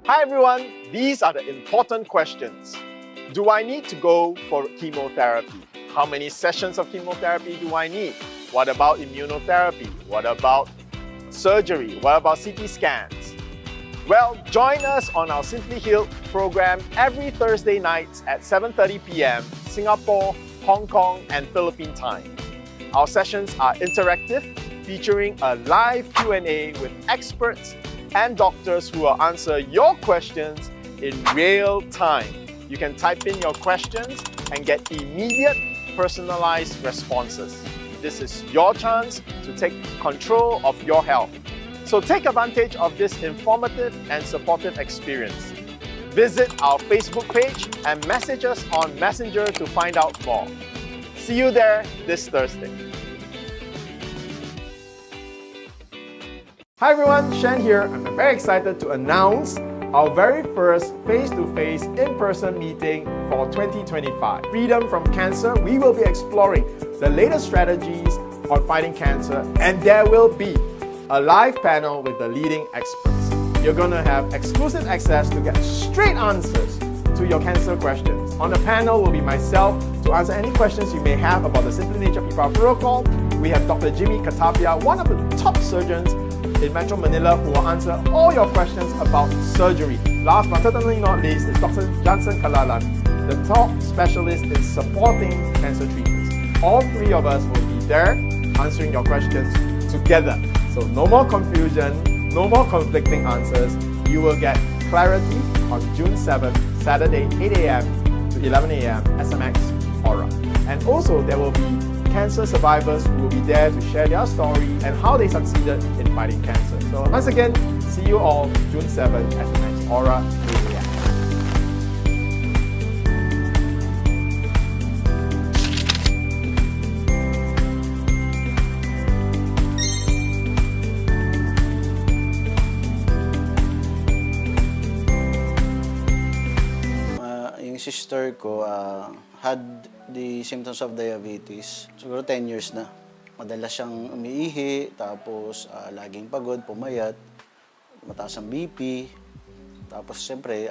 Hi everyone, these are the important questions. Do I need to go for chemotherapy? How many sessions of chemotherapy do I need? What about immunotherapy? What about surgery? What about CT scans? Well, join us on our Simply Healed program every Thursday nights at 7:30 p.m. Singapore, Hong Kong, and Philippine time. Our sessions are interactive, featuring a live Q&A with experts and doctors who will answer your questions in real time. You can type in your questions and get immediate, personalized responses. This is your chance to take control of your health. So take advantage of this informative and supportive experience. Visit our Facebook page and message us on Messenger to find out more. See you there this Thursday. Hi everyone, Shyan here. I'm very excited to announce our very first face-to-face in-person meeting for 2025. Freedom from Cancer, we will be exploring the latest strategies on fighting cancer, and there will be a live panel with the leading experts. You're gonna have exclusive access to get straight answers to your cancer questions. On the panel will be myself to answer any questions you may have about the Simply Nature PPARS protocol. We have Dr. Jimmy Katapia, one of the top surgeons in Metro Manila, who will answer all your questions about surgery. Last but certainly not least is Dr. Jansen the top specialist in supporting cancer treatments. All three of us will be there answering your questions together. So no more confusion, no more conflicting answers. You will get clarity on June 7th, Saturday, 8 a.m. to 11 a.m. SMX Aura. And also there will be cancer survivors who will be there to share their story and how they succeeded in fighting cancer. So once again, see you all June 7th, SMX Aura, 8 a.m. Yung sister ko had the symptoms of diabetes. Siguro 10 years na. Madalas siyang umiihi, tapos laging pagod, pumayat, mataas ang BP, tapos siyempre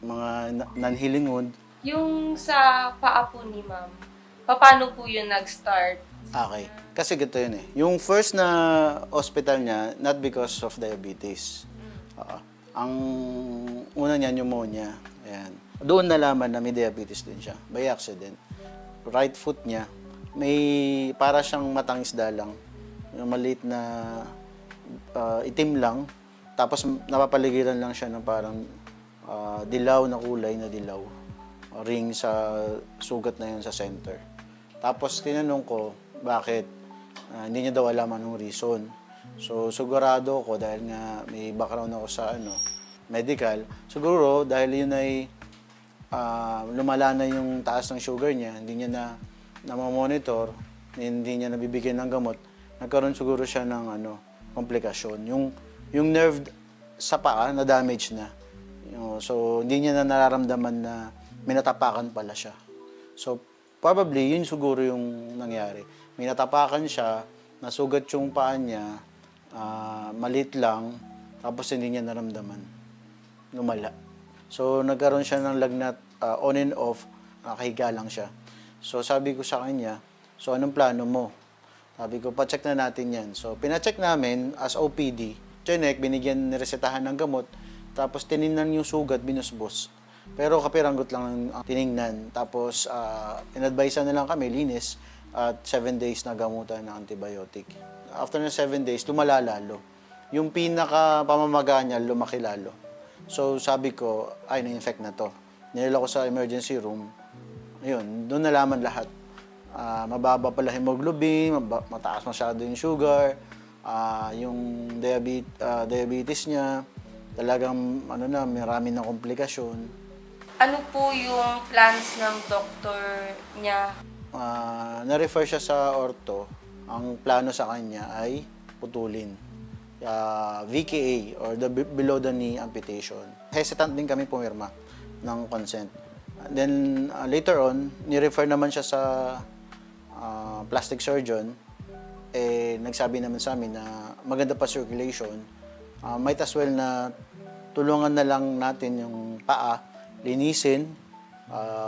mga nanhilingon. Yung sa paa po ni ma'am, paano po yun nag-start? Okay. Kasi ganito yun eh. Yung first na hospital niya, not because of diabetes. Ang una niya, pneumonia. Ayan. Doon nalaman na may diabetes din siya, by accident. Right foot niya, may para siyang matang isda lang. Yung maliit na itim lang. Tapos napapaligiran lang siya ng parang dilaw na kulay na dilaw. Ring sa sugat na yun sa center. Tapos tinanong ko, bakit? Hindi niya daw alam anong reason. So sigurado ko dahil nga may background ako sa medical, siguro dahil yun ay lumala na yung taas ng sugar niya, hindi niya na monitor, hindi niya nabibigyan ng gamot, nagkaroon siguro siya ng komplikasyon. Yung nerve sa paa na damage na. So hindi niya na nararamdaman na may natapakan pala siya. So probably yun siguro yung nangyari. May natapakan siya, nasugat yung paa niya, maliit lang, tapos hindi niya naramdaman. Lumala. So, nagkaroon siya ng lagnat on and off, nakahiga lang siya. So, sabi ko sa kanya, so anong plano mo? Sabi ko, pacheck na natin yan. So, pinacheck namin as OPD. Chinek, binigyan, niresetahan ng gamot, tapos tinignan yung sugat, binusbos. Pero kapiranggot lang ang tinignan. Tapos, in-advise na lang kami, linis, at 7 days na gamutan ng antibiotic. After na 7 days, lumala lalo. Yung pinaka-pamamaga niya, lumaki lalo. So, sabi ko, ay, na-infect na to. Nilala ko sa emergency room. Ayun, doon nalaman lahat. Mababa pala hemoglobin, mataas masyado yung sugar, yung diabetes niya, talagang, marami ng komplikasyon. Ano po yung plans ng doktor niya? Na-refer siya sa ortho. Ang plano sa kanya ay putulin. VKA or the below the knee amputation. Hesitant din kami pumirma ng consent. Then later on, ni-refer naman siya sa plastic surgeon. Nagsabi naman sa amin na maganda pa circulation. Might as well na tulungan na lang natin yung paa, linisin,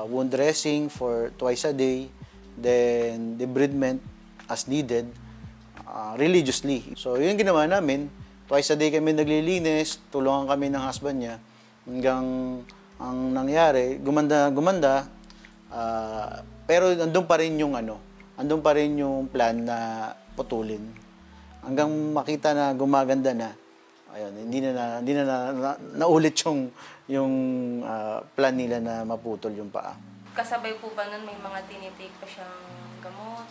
wound dressing for twice a day, then debridement as needed, religiously. So, yun ginawa namin. Twice a day kami naglilinis, tulungan kami ng husband niya. Hanggang ang nangyari, gumanda, pero andun pa rin yung andun pa rin yung plan na putulin. Hanggang makita na gumaganda na, ayun, hindi na naulit yung plan nila na maputol yung paa. Kasabay po ba nun may mga tinitake pa siyang gamot?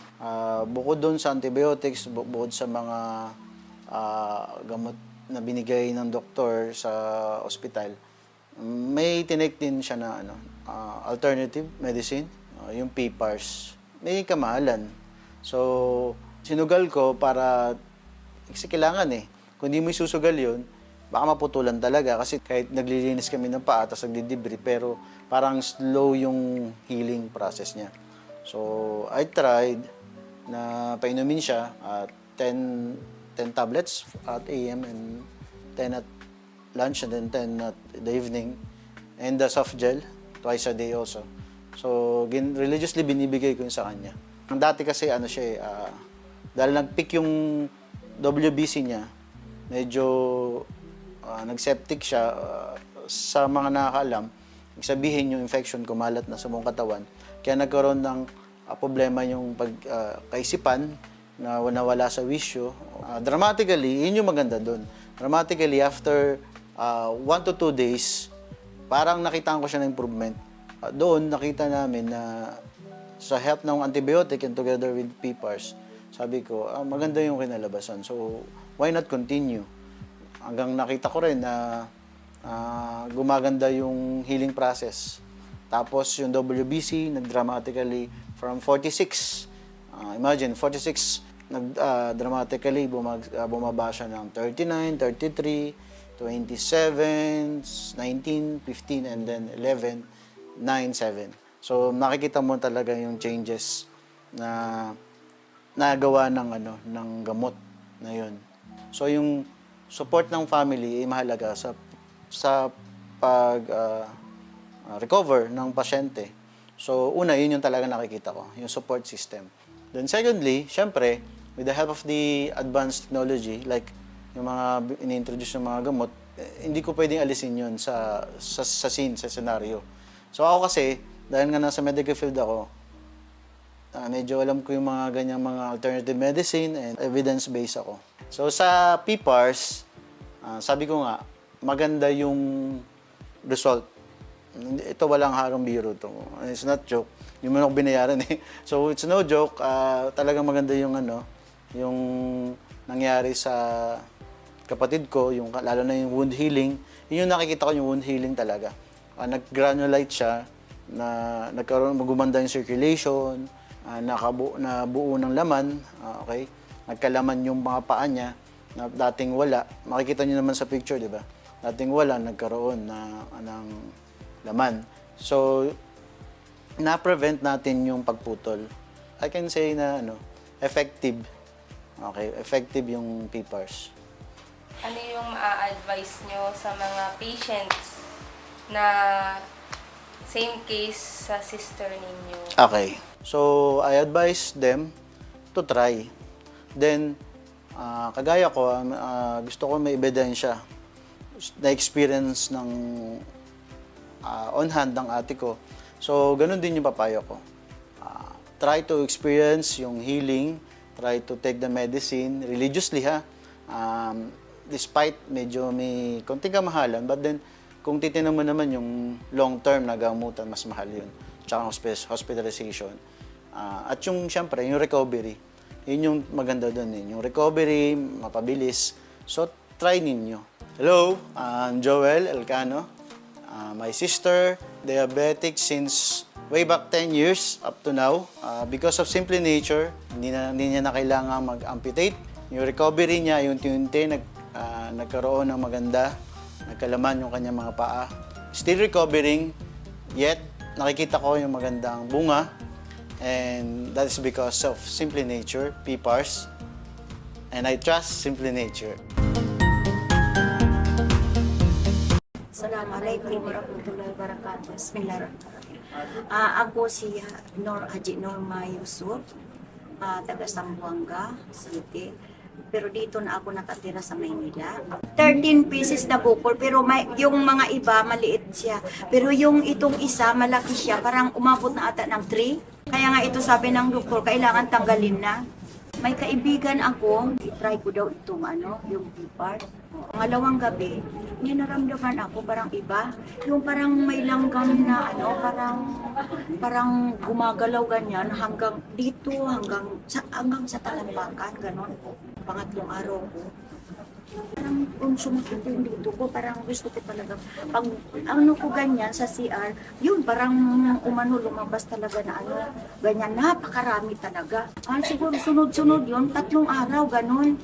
Bukod doon sa antibiotics, bukod sa mga gamot na binigay ng doktor sa ospital, may tinake din siya na alternative medicine, yung PPARS. May kamahalan. So, sinugal ko para, kasi kailangan kung hindi mo isusugal yun, baka maputulan talaga. Kasi kahit naglilinis kami ng paa, tapos nagdidibri, pero parang slow yung healing process niya. So, I tried na painumin siya at 10 tablets at AM and 10 at lunch and then 10 at the evening. And the soft gel, twice a day also. So, religiously binibigay ko yun sa kanya. Ang dati kasi dahil nag-peak yung WBC niya, medyo nag-septic siya. Sa mga nakakaalam, sabihin yung infection kumalat na sa buong katawan. Kaya nagkaroon ng problema yung kaisipan na nawala sa wisyo. Dramatically, yun yung maganda doon. Dramatically, after 1 to 2 days, parang nakita ko siya ng improvement. Doon, nakita namin na sa help ng antibiotic and together with PPARS, sabi ko, maganda yung kinalabasan. So, why not continue? Hanggang nakita ko rin na gumaganda yung healing process. Tapos yung WBC, nag-dramatically from 46. Imagine, 46, dramatically bumaba siya ng 39, 33, 27, 19, 15, and then 11, 9, 7. So, nakikita mo talaga yung changes na nagawa ng gamot na yun. So, yung support ng family ay mahalaga sa recover ng pasyente. So, una, yun yung talaga nakikita ko, yung support system. Then, secondly, syempre, with the help of the advanced technology, like yung mga ini-introduce ng mga gamot, hindi ko pwedeng alisin yun sa scene, sa scenario. So, ako kasi, dahil nga nasa medical field ako, medyo alam ko yung mga ganyang mga alternative medicine and evidence-based ako. So, sa PPARS, sabi ko nga, maganda yung result. Ito walang harong biro to. It's not joke. Yung man ako binayaran So, it's no joke. Talagang maganda yung yung nangyari sa kapatid ko, lalo na yung wound healing. Yun yung nakikita ko yung wound healing talaga. Nag-granulate siya, gumanda yung circulation, nabuo ng laman, okay? Nagkalaman yung mga paa niya na dating wala. Makikita niyo naman sa picture, di ba? Dating wala, nagkaroon ng laman. So, na-prevent natin yung pagputol. I can say na effective. Okay, effective yung PPARS. Ano yung ma-advise nyo sa mga patients na same case sa sister ninyo? Okay. So, I advise them to try. Then, kagaya ko, gusto ko may ebidensya na experience ng on hand ng ate ko. So, ganun din yung papayo ko. Try to experience yung healing, try to take the medicine religiously despite medyo may konting kamahalan, but then kung titignan mo naman yung long-term na gamutan, mas mahal yun. Tsaka hospitalization. At yung, syempre, yung recovery. Yun yung maganda doon. Yung recovery, mapabilis. So, try ninyo. Hello, I'm Joel Elcano. My sister, diabetic since way back 10 years up to now. Because of Simply Nature, hindi niya na kailangan mag-amputate. Yung recovery niya, yung unti-unti, nagkaroon ng maganda, nagkalaman yung kanyang mga paa. Still recovering, yet nakikita ko yung magandang bunga. And that is because of Simply Nature, PPARS. And I trust Simply Nature. Assalamualaikum warahmatullahi wabarakatuh. Bismillahirrahmanirrahim. Ako si Haji Norma Yusuf, taga Zamboanga City. Pero dito na ako nakatira sa Maynila. 13 pieces na bukol, pero yung mga iba maliit siya. Pero yung itong isa malaki siya, parang umabot na ata ng 3. Kaya nga ito sabi ng doktor, kailangan tanggalin na. May kaibigan ako, i-try ko daw itong yung PPARS. Pangalawang gabi, naramdaman ako parang iba. Yung parang may langgam na parang gumagalaw ganyan hanggang dito, hanggang sa talampakan, ganon. Pangatlong araw ko. Parang kung sumakit yung dito ko, parang gusto ko talaga. Pag ko ganyan sa CR, yun parang lumabas talaga na ganyan, napakarami talaga. Siguro sunod-sunod yun, 3 araw, ganun.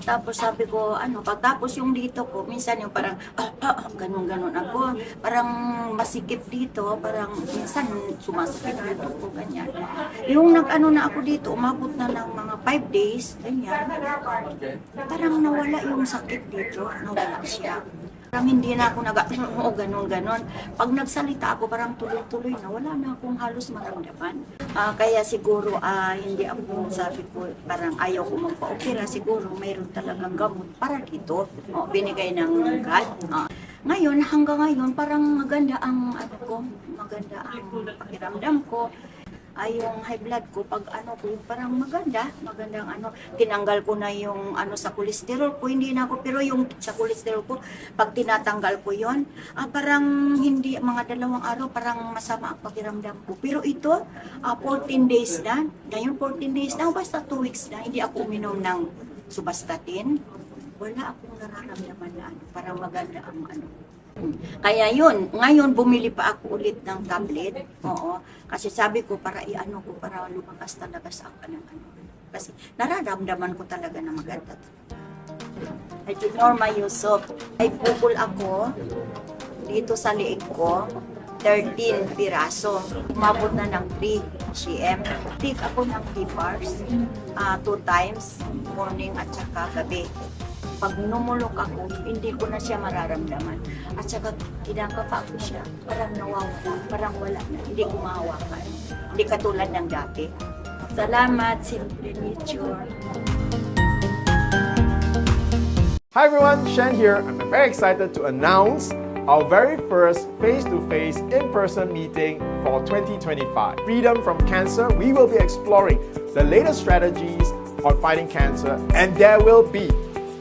Tapos sabi ko, pagtapos yung dito ko, minsan yung parang, ganun-ganun ako. Parang masikip dito, parang minsan sumasakit dito ko, ganyan. Yung na ako dito, umabot na ng mga 5 days, ganyan. Parang nawala yung sakit dito, nawala siya. Parang hindi na ako ganun-ganun. Pag nagsalita ako, parang tuloy-tuloy na, wala na akong halos maramdaman. Kaya siguro, hindi ako, sabi ko, parang ayaw ko magpa-opera, siguro mayroon talagang gamot para dito. Binigay ng God. Ngayon, hanggang ngayon, parang maganda ang maganda ang pakiramdam ko. Yung high blood ko, pag parang magandang tinanggal ko na yung sa kolesterol ko, hindi na ako, pero yung sa kolesterol ko, pag tinatanggal ko yon, parang hindi, mga 2 araw, parang masama ang pakiramdam ko. Pero ito, 14 days na, ngayon 14 days na, basta 2 weeks na, hindi ako uminom ng subastatin, wala akong nararamdaman na parang maganda ang Kaya yun, ngayon bumili pa ako ulit ng tablet. Oo. Kasi sabi ko para para lumakas talaga sa akin ng Kasi nararamdaman ko talaga na maganda. Haji Norma Yusuf, ay bukol ako dito sa liig ko, 13 piraso. Umabot na ng 3 cm. Take ako ng PPARS 2 times, morning at saka gabi. Pag numulok ako, hindi ko na siya mararamdaman. At saka, kinakapa ko siya. Parang nawawala, parang wala na. Hindi ko mahawakan. Hindi katulad ng dati. Salamat, Simple Nature. Hi everyone, Shyan here. I'm very excited to announce our very first face-to-face in-person meeting for 2025. Freedom from Cancer, we will be exploring the latest strategies on fighting cancer, and there will be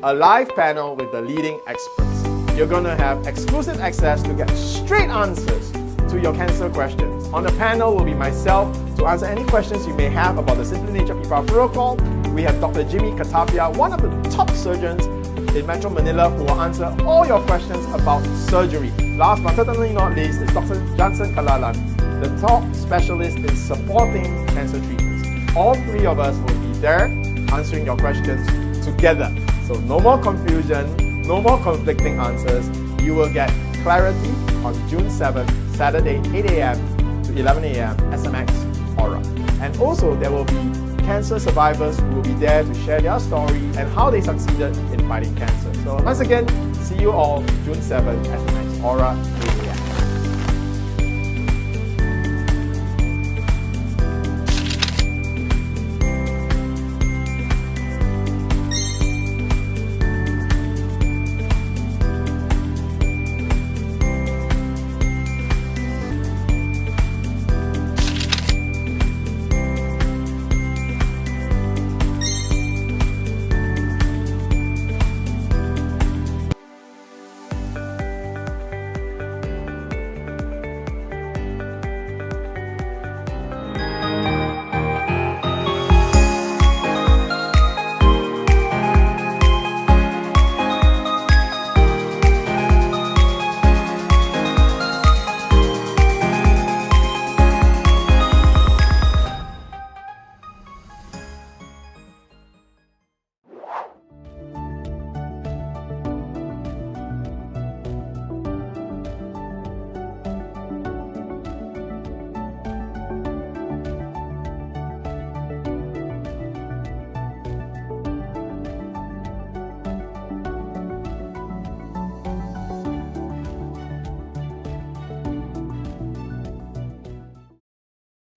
a live panel with the leading experts. You're going to have exclusive access to get straight answers to your cancer questions. On the panel will be myself to answer any questions you may have about the Simply Nature PPARS protocol. We have Dr. Jimmy Katapia, one of the top surgeons in Metro Manila, who will answer all your questions about surgery. Last but certainly not least is Dr. Jansen the top specialist in supporting cancer treatments. All 3 of us will be there answering your questions together. So no more confusion, no more conflicting answers. You will get clarity on June 7th, Saturday, 8 a.m. to 11 a.m. SMX Aura. And also there will be cancer survivors who will be there to share their story and how they succeeded in fighting cancer. So once again, see you all June 7th, SMX Aura, 8 a.m.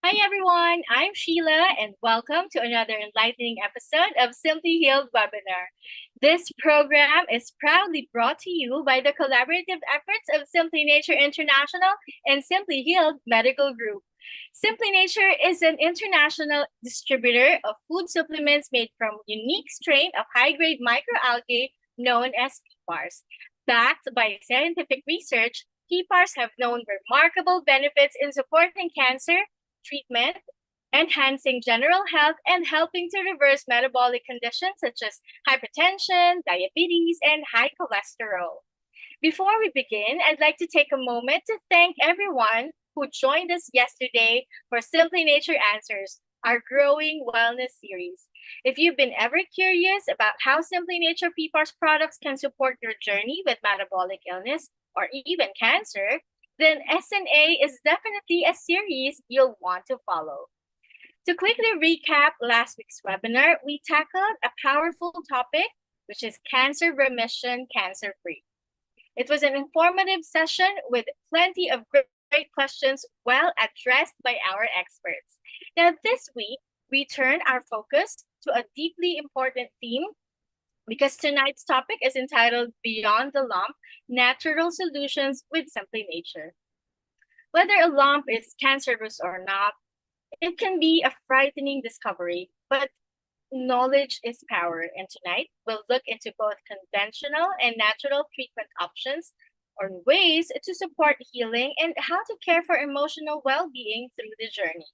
Hi everyone, I'm Sheila and welcome to another enlightening episode of Simply Healed webinar. This program is proudly brought to you by the collaborative efforts of Simply Nature International and Simply Healed Medical Group. Simply Nature is an international distributor of food supplements made from unique strain of high-grade microalgae known as PPARS. Backed by scientific research, PPARS have known remarkable benefits in supporting cancer treatment, enhancing general health, and helping to reverse metabolic conditions such as hypertension, diabetes, and high cholesterol. Before we begin, I'd like to take a moment to thank everyone who joined us yesterday for Simply Nature Answers, our growing wellness series. If you've been ever curious about how Simply Nature PPARS products can support your journey with metabolic illness or even cancer, then SNA is definitely a series you'll want to follow. To quickly recap last week's webinar, we tackled a powerful topic, which is cancer remission, cancer-free. It was an informative session with plenty of great questions well addressed by our experts. Now, this week, we turn our focus to a deeply important theme because tonight's topic is entitled Beyond the Lump, Natural Solutions with Simply Nature. Whether a lump is cancerous or not, it can be a frightening discovery, but knowledge is power. And tonight, we'll look into both conventional and natural treatment options or ways to support healing and how to care for emotional well-being through the journey.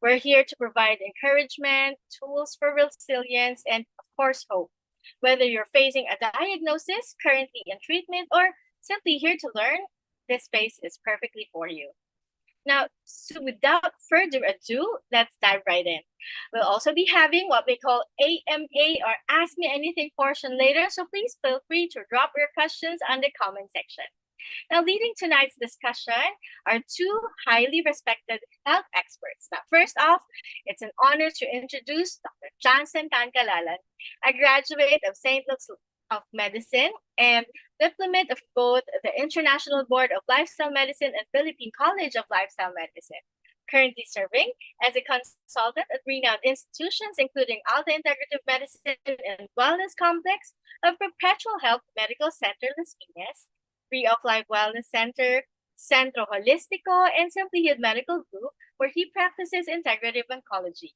We're here to provide encouragement, tools for resilience, and of course, hope. Whether you're facing a diagnosis, currently in treatment, or simply here to learn, this space is perfectly for you. Now, so without further ado, let's dive right in. We'll also be having what we call AMA or Ask Me Anything portion later, so please feel free to drop your questions on the comment section. Now, leading tonight's discussion are two highly respected health experts. Now, first off, it's an honor to introduce Dr. Jansen and Mr, a graduate of St. Luke's of Medicine and diplomat of both the International Board of Lifestyle Medicine and Philippine College of Lifestyle Medicine. Currently serving as a consultant at renowned institutions including Alta Integrative Medicine and Wellness Complex of Perpetual Health Medical Center Las Piñas, Free of Life Wellness Center, Centro Holistico, and Simply Healed Medical Group, where he practices integrative oncology.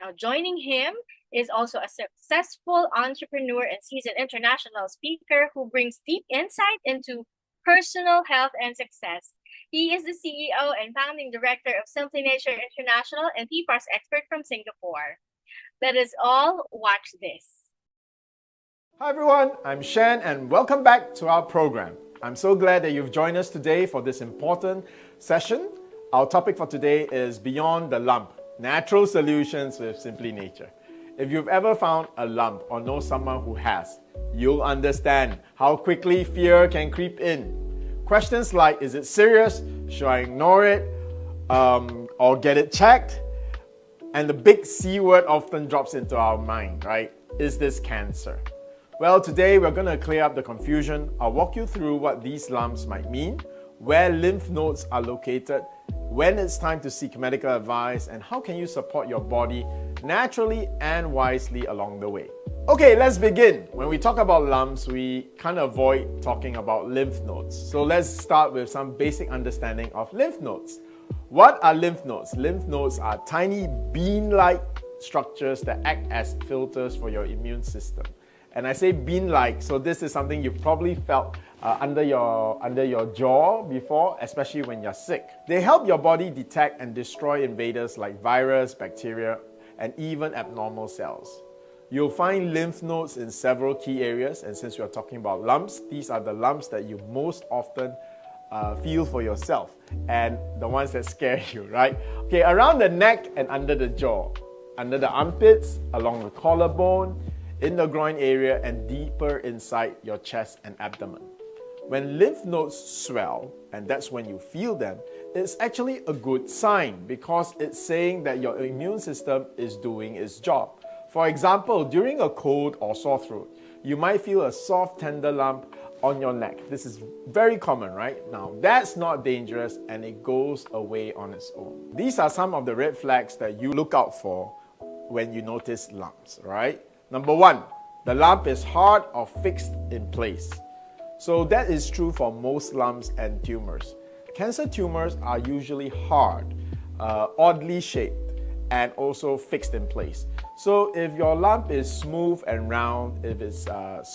Now, joining him is also a successful entrepreneur and seasoned international speaker who brings deep insight into personal health and success. He is the CEO and founding director of Simply Nature International and PPARS expert from Singapore. Let us all watch this. Hi everyone, I'm Shyan and welcome back to our program. I'm so glad that you've joined us today for this important session. Our topic for today is Beyond the Lump, Natural Solutions with Simply Nature. If you've ever found a lump or know someone who has, you'll understand how quickly fear can creep in. Questions like, is it serious? Should I ignore it? Or get it checked? And the big C word often drops into our mind, right? Is this cancer? Well, today we're going to clear up the confusion. I'll walk you through what these lumps might mean, where lymph nodes are located, when it's time to seek medical advice, and how can you support your body naturally and wisely along the way. Okay, let's begin. When we talk about lumps, we can't avoid talking about lymph nodes. So let's start with some basic understanding of lymph nodes. What are lymph nodes? Lymph nodes are tiny bean-like structures that act as filters for your immune system. And I say bean-like, so this is something you've probably felt under your jaw before, especially when you're sick. They help your body detect and destroy invaders like virus, bacteria, and even abnormal cells. You'll find lymph nodes in several key areas, and since we're talking about lumps, these are the lumps that you most often feel for yourself and the ones that scare you, right? Okay, around the neck and under the jaw, under the armpits, along the collarbone, in the groin area, and deeper inside your chest and abdomen. When lymph nodes swell, and that's when you feel them, it's actually a good sign because it's saying that your immune system is doing its job. For example, during a cold or sore throat, you might feel a soft, tender lump on your neck. This is very common, right? Now, that's not dangerous and it goes away on its own. These are some of the red flags that you look out for when you notice lumps, right? Number one, the lump is hard or fixed in place. So that is true for most lumps and tumors. Cancer tumors are usually hard, oddly shaped, and also fixed in place. So if your lump is smooth and round, if it's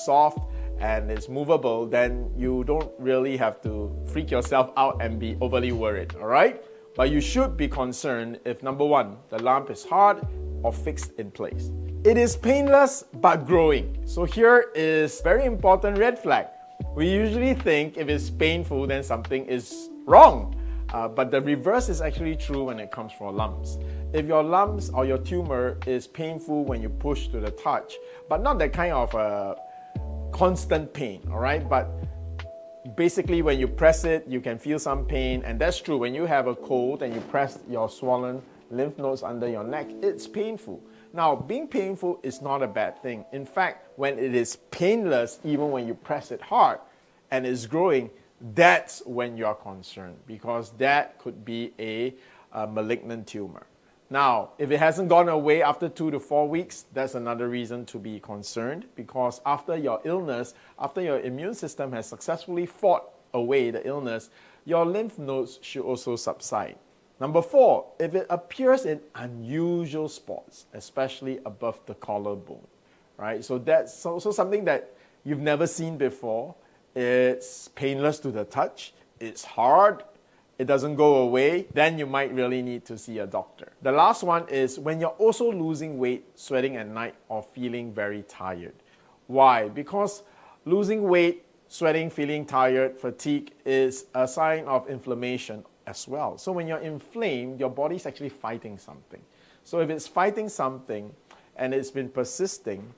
soft and it's movable, then you don't really have to freak yourself out and be overly worried, all right? But you should be concerned if, number one, the lump is hard or fixed in place. It is painless but growing. So here is very important red flag. We usually think if it's painful, then something is wrong. But the reverse is actually true when it comes for lumps. If your lumps or your tumor is painful when you push to the touch, but not that kind of constant pain, all right? But basically when you press it, you can feel some pain, and that's true. When you have a cold and you press your swollen lymph nodes under your neck, it's painful. Now, being painful is not a bad thing. In fact, when it is painless, even when you press it hard and it's growing, that's when you're concerned, because that could be a malignant tumor. Now, if it hasn't gone away after 2 to 4 weeks, that's another reason to be concerned, because after your illness, after your immune system has successfully fought away the illness, your lymph nodes should also subside. Number 4, if it appears in unusual spots, especially above the collarbone, right? So that's also something that you've never seen before. It's painless to the touch, it's hard, it doesn't go away, then you might really need to see a doctor. The last one is when you're also losing weight, sweating at night, or feeling very tired. Why? Because losing weight, sweating, feeling tired, fatigue is a sign of inflammation as well. So when you're inflamed, your body's actually fighting something. So if it's fighting something and it's been persisting,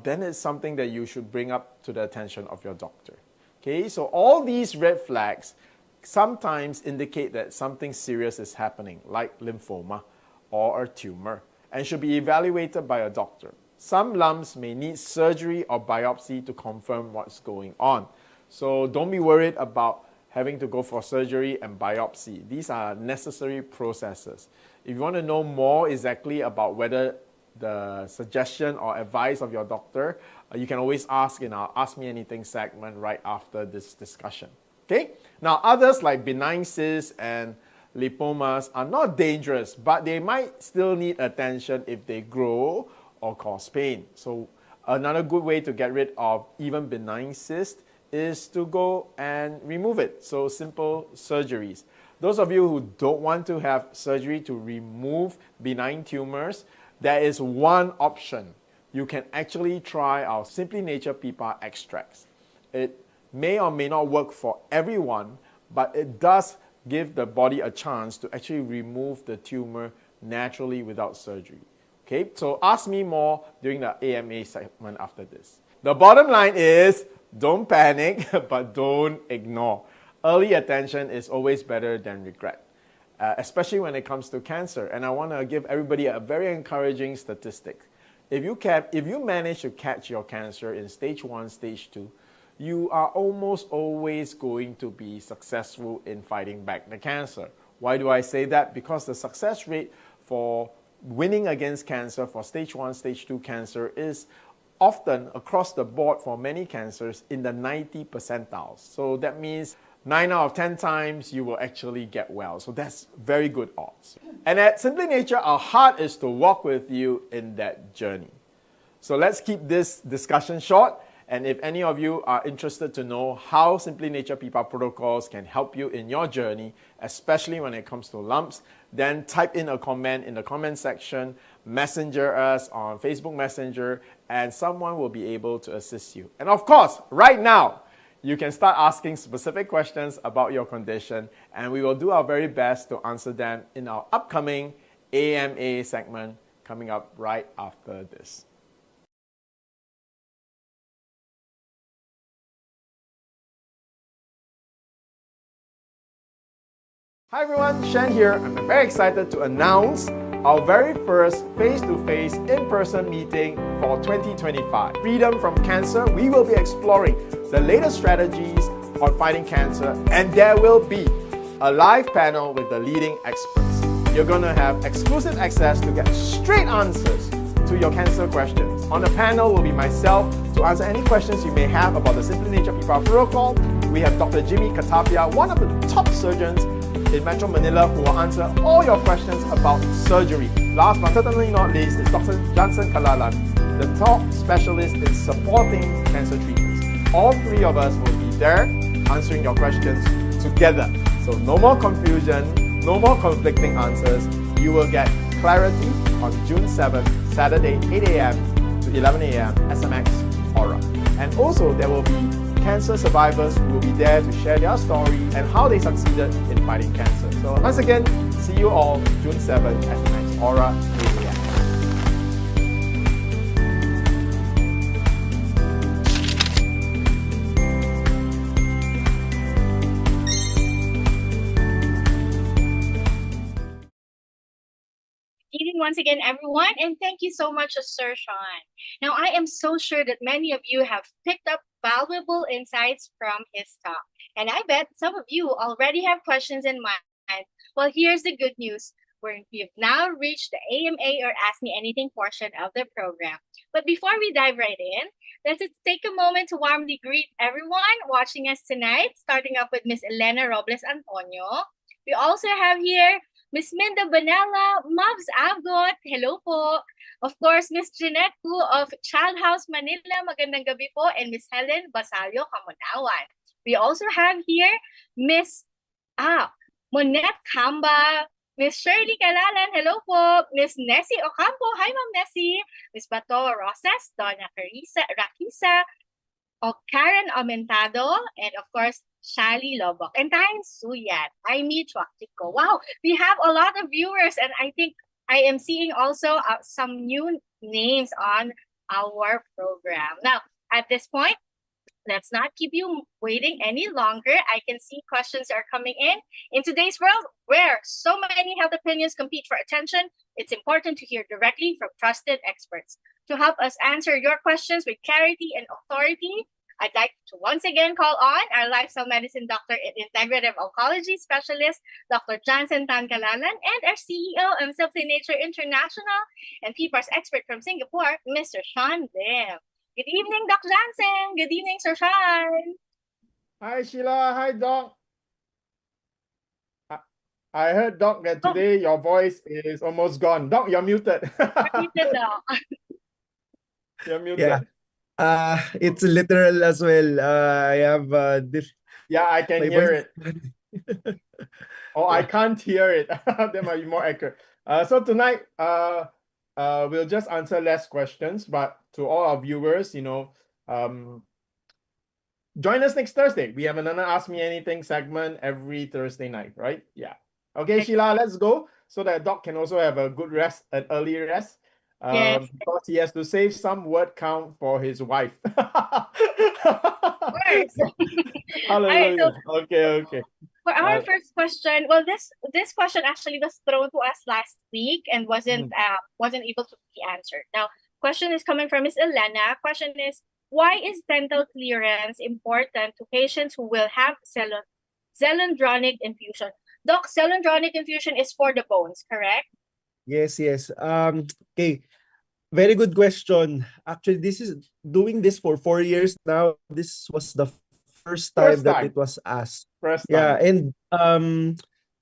then it's something that you should bring up to the attention of your doctor. Okay, so all these red flags sometimes indicate that something serious is happening, like lymphoma or a tumor, and should be evaluated by a doctor. Some lumps may need surgery or biopsy to confirm what's going on. So don't be worried about having to go for surgery and biopsy. These are necessary processes. If you want to know more exactly about whether the suggestion or advice of your doctor, you can always ask in our Ask Me Anything segment right after this discussion. Okay? Now, others like benign cysts and lipomas are not dangerous, but they might still need attention if they grow or cause pain. So another good way to get rid of even benign cysts is to go and remove it. So simple surgeries. Those of you who don't want to have surgery to remove benign tumors, there is one option. You can actually try our Simply Nature PPAR extracts. It may or may not work for everyone, but it does give the body a chance to actually remove the tumor naturally without surgery. Okay, so ask me more during the AMA segment after this. The bottom line is, don't panic, but don't ignore. Early attention is always better than regret, especially when it comes to cancer. And I want to give everybody a very encouraging statistic. If you manage to catch your cancer in stage 1, stage 2, you are almost always going to be successful in fighting back the cancer. Why do I say that? Because the success rate for winning against cancer for stage 1, stage 2 cancer is often across the board for many cancers in the 90 percentiles. So that means 9 out of 10 times you will actually get well. So that's very good odds. And at Simply Nature, our heart is to walk with you in that journey. So let's keep this discussion short. And if any of you are interested to know how Simply Nature PPAR protocols can help you in your journey, especially when it comes to lumps, then type in a comment in the comment section, messenger us on Facebook Messenger, and someone will be able to assist you. And of course, right now, you can start asking specific questions about your condition, and we will do our very best to answer them in our upcoming AMA segment coming up right after this. Hi everyone, Shyan here. I'm very excited to announce our very first face-to-face in-person meeting for 2025. Freedom from Cancer, we will be exploring the latest strategies on fighting cancer, and there will be a live panel with the leading experts. You're going to have exclusive access to get straight answers to your cancer questions. On the panel will be myself to answer any questions you may have about the Simply Nature PPARS protocol. We have Dr. Jimmy Katapia, one of the top surgeons in Metro Manila, who will answer all your questions about surgery. Last but certainly not least is Dr. Jansen the top specialist in supporting cancer treatments. All three of us will be there answering your questions together. So no more confusion, no more conflicting answers. You will get clarity on June 7th, Saturday, 8 a.m. to 11 a.m. SMX Aura. And also there will be cancer survivors who will be there to share their story and how they succeeded in fighting cancer. So once again, see you all June 7th, SMX Aura, 8 a.m. Evening once again, everyone, and thank you so much, Sir Shyan. Now, I am so sure that many of you have picked up valuable insights from his talk, and I bet some of you already have questions in mind. Well, here's the good news. We've now reached the AMA or Ask Me Anything portion of the program. But before we dive right in, let's just take a moment to warmly greet everyone watching us tonight, starting off with Ms. Elena Robles Antonio. We also have here Ms. Minda Banela, Mavs Abgot, hello po. Of course, Ms. Jeanette Gu of Child House Manila, magandang gabi po. And Ms. Helen Basalio, Kamunawan. We also have here Ms. Monette Kamba, Ms. Shirley Calalan, hello po. Ms. Nessie Ocampo, hi Ma'am Nessie. Ms. Bato Rosas, Donna Rakisa, Karen Aumentado, and of course, Shali Lobok, and Tain Suyat, Aimee Chuaktiko. Wow, we have a lot of viewers, and I think I am seeing also some new names on our program. Now, at this point, let's not keep you waiting any longer. I can see questions are coming in. In today's world, where so many health opinions compete for attention, it's important to hear directly from trusted experts. To help us answer your questions with clarity and authority, I'd like to once again call on our lifestyle medicine doctor and integrative oncology specialist, Dr. Jansen Kalalan, and our CEO of Simply Nature International and PPARS expert from Singapore, Mr. Shyan Lim. Good evening, Dr. Jansen. Good evening, Sir Shyan. Hi, Sheila. Hi, Doc. I heard, Doc, that today your voice is almost gone. Doc, you're muted. You're muted, Doc. You're muted. Yeah. It's literal as well. I have this. Yeah, I can my hear voice- it. Oh, I can't hear it. That might be more accurate. So tonight, we'll just answer less questions, but to all our viewers, join us next Thursday. We have another Ask Me Anything segment every Thursday night, right? Yeah. Okay, Sheila, let's go so that Doc can also have a good rest, an early rest. Yes. Because he has to save some word count for his wife. Of course. Hallelujah. So okay. for our first question, well, this question actually was thrown to us last week and wasn't able to be answered. Now, question is coming from Ms. Elena. Question is, why is dental clearance important to patients who will have zelendronic infusion? Doc, zelendronic infusion is for the bones, correct? Yes. Okay. Very good question. Actually, this is doing this for 4 years now. This was the first time that it was asked. First time. Yeah, and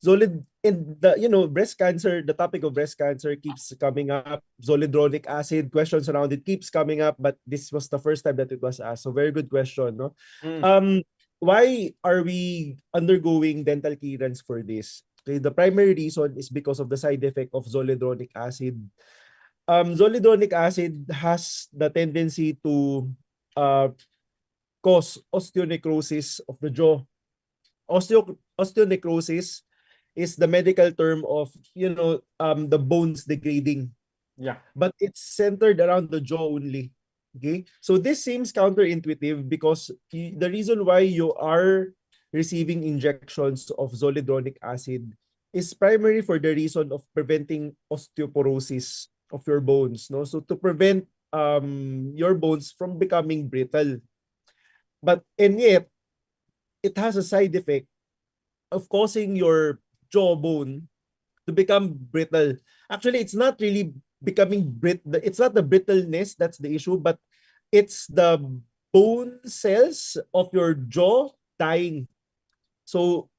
Zolid in the breast cancer, the topic of breast cancer keeps coming up. Zoledronic acid questions around it keeps coming up, but this was the first time that it was asked. So very good question, no? Why are we undergoing dental clearance for this? Okay, the primary reason is because of the side effect of zoledronic acid. Zoledronic acid has the tendency to cause osteonecrosis of the jaw. Osteonecrosis is the medical term of the bones degrading. Yeah. But it's centered around the jaw only. Okay, so this seems counterintuitive because the reason why you are receiving injections of zoledronic acid is primarily for the reason of preventing osteoporosis of your bones, no? So to prevent your bones from becoming brittle. But and yet it has a side effect of causing your jawbone to become brittle. Actually, it's not really becoming brittle. It's not the brittleness that's the issue, but it's the bone cells of your jaw dying. So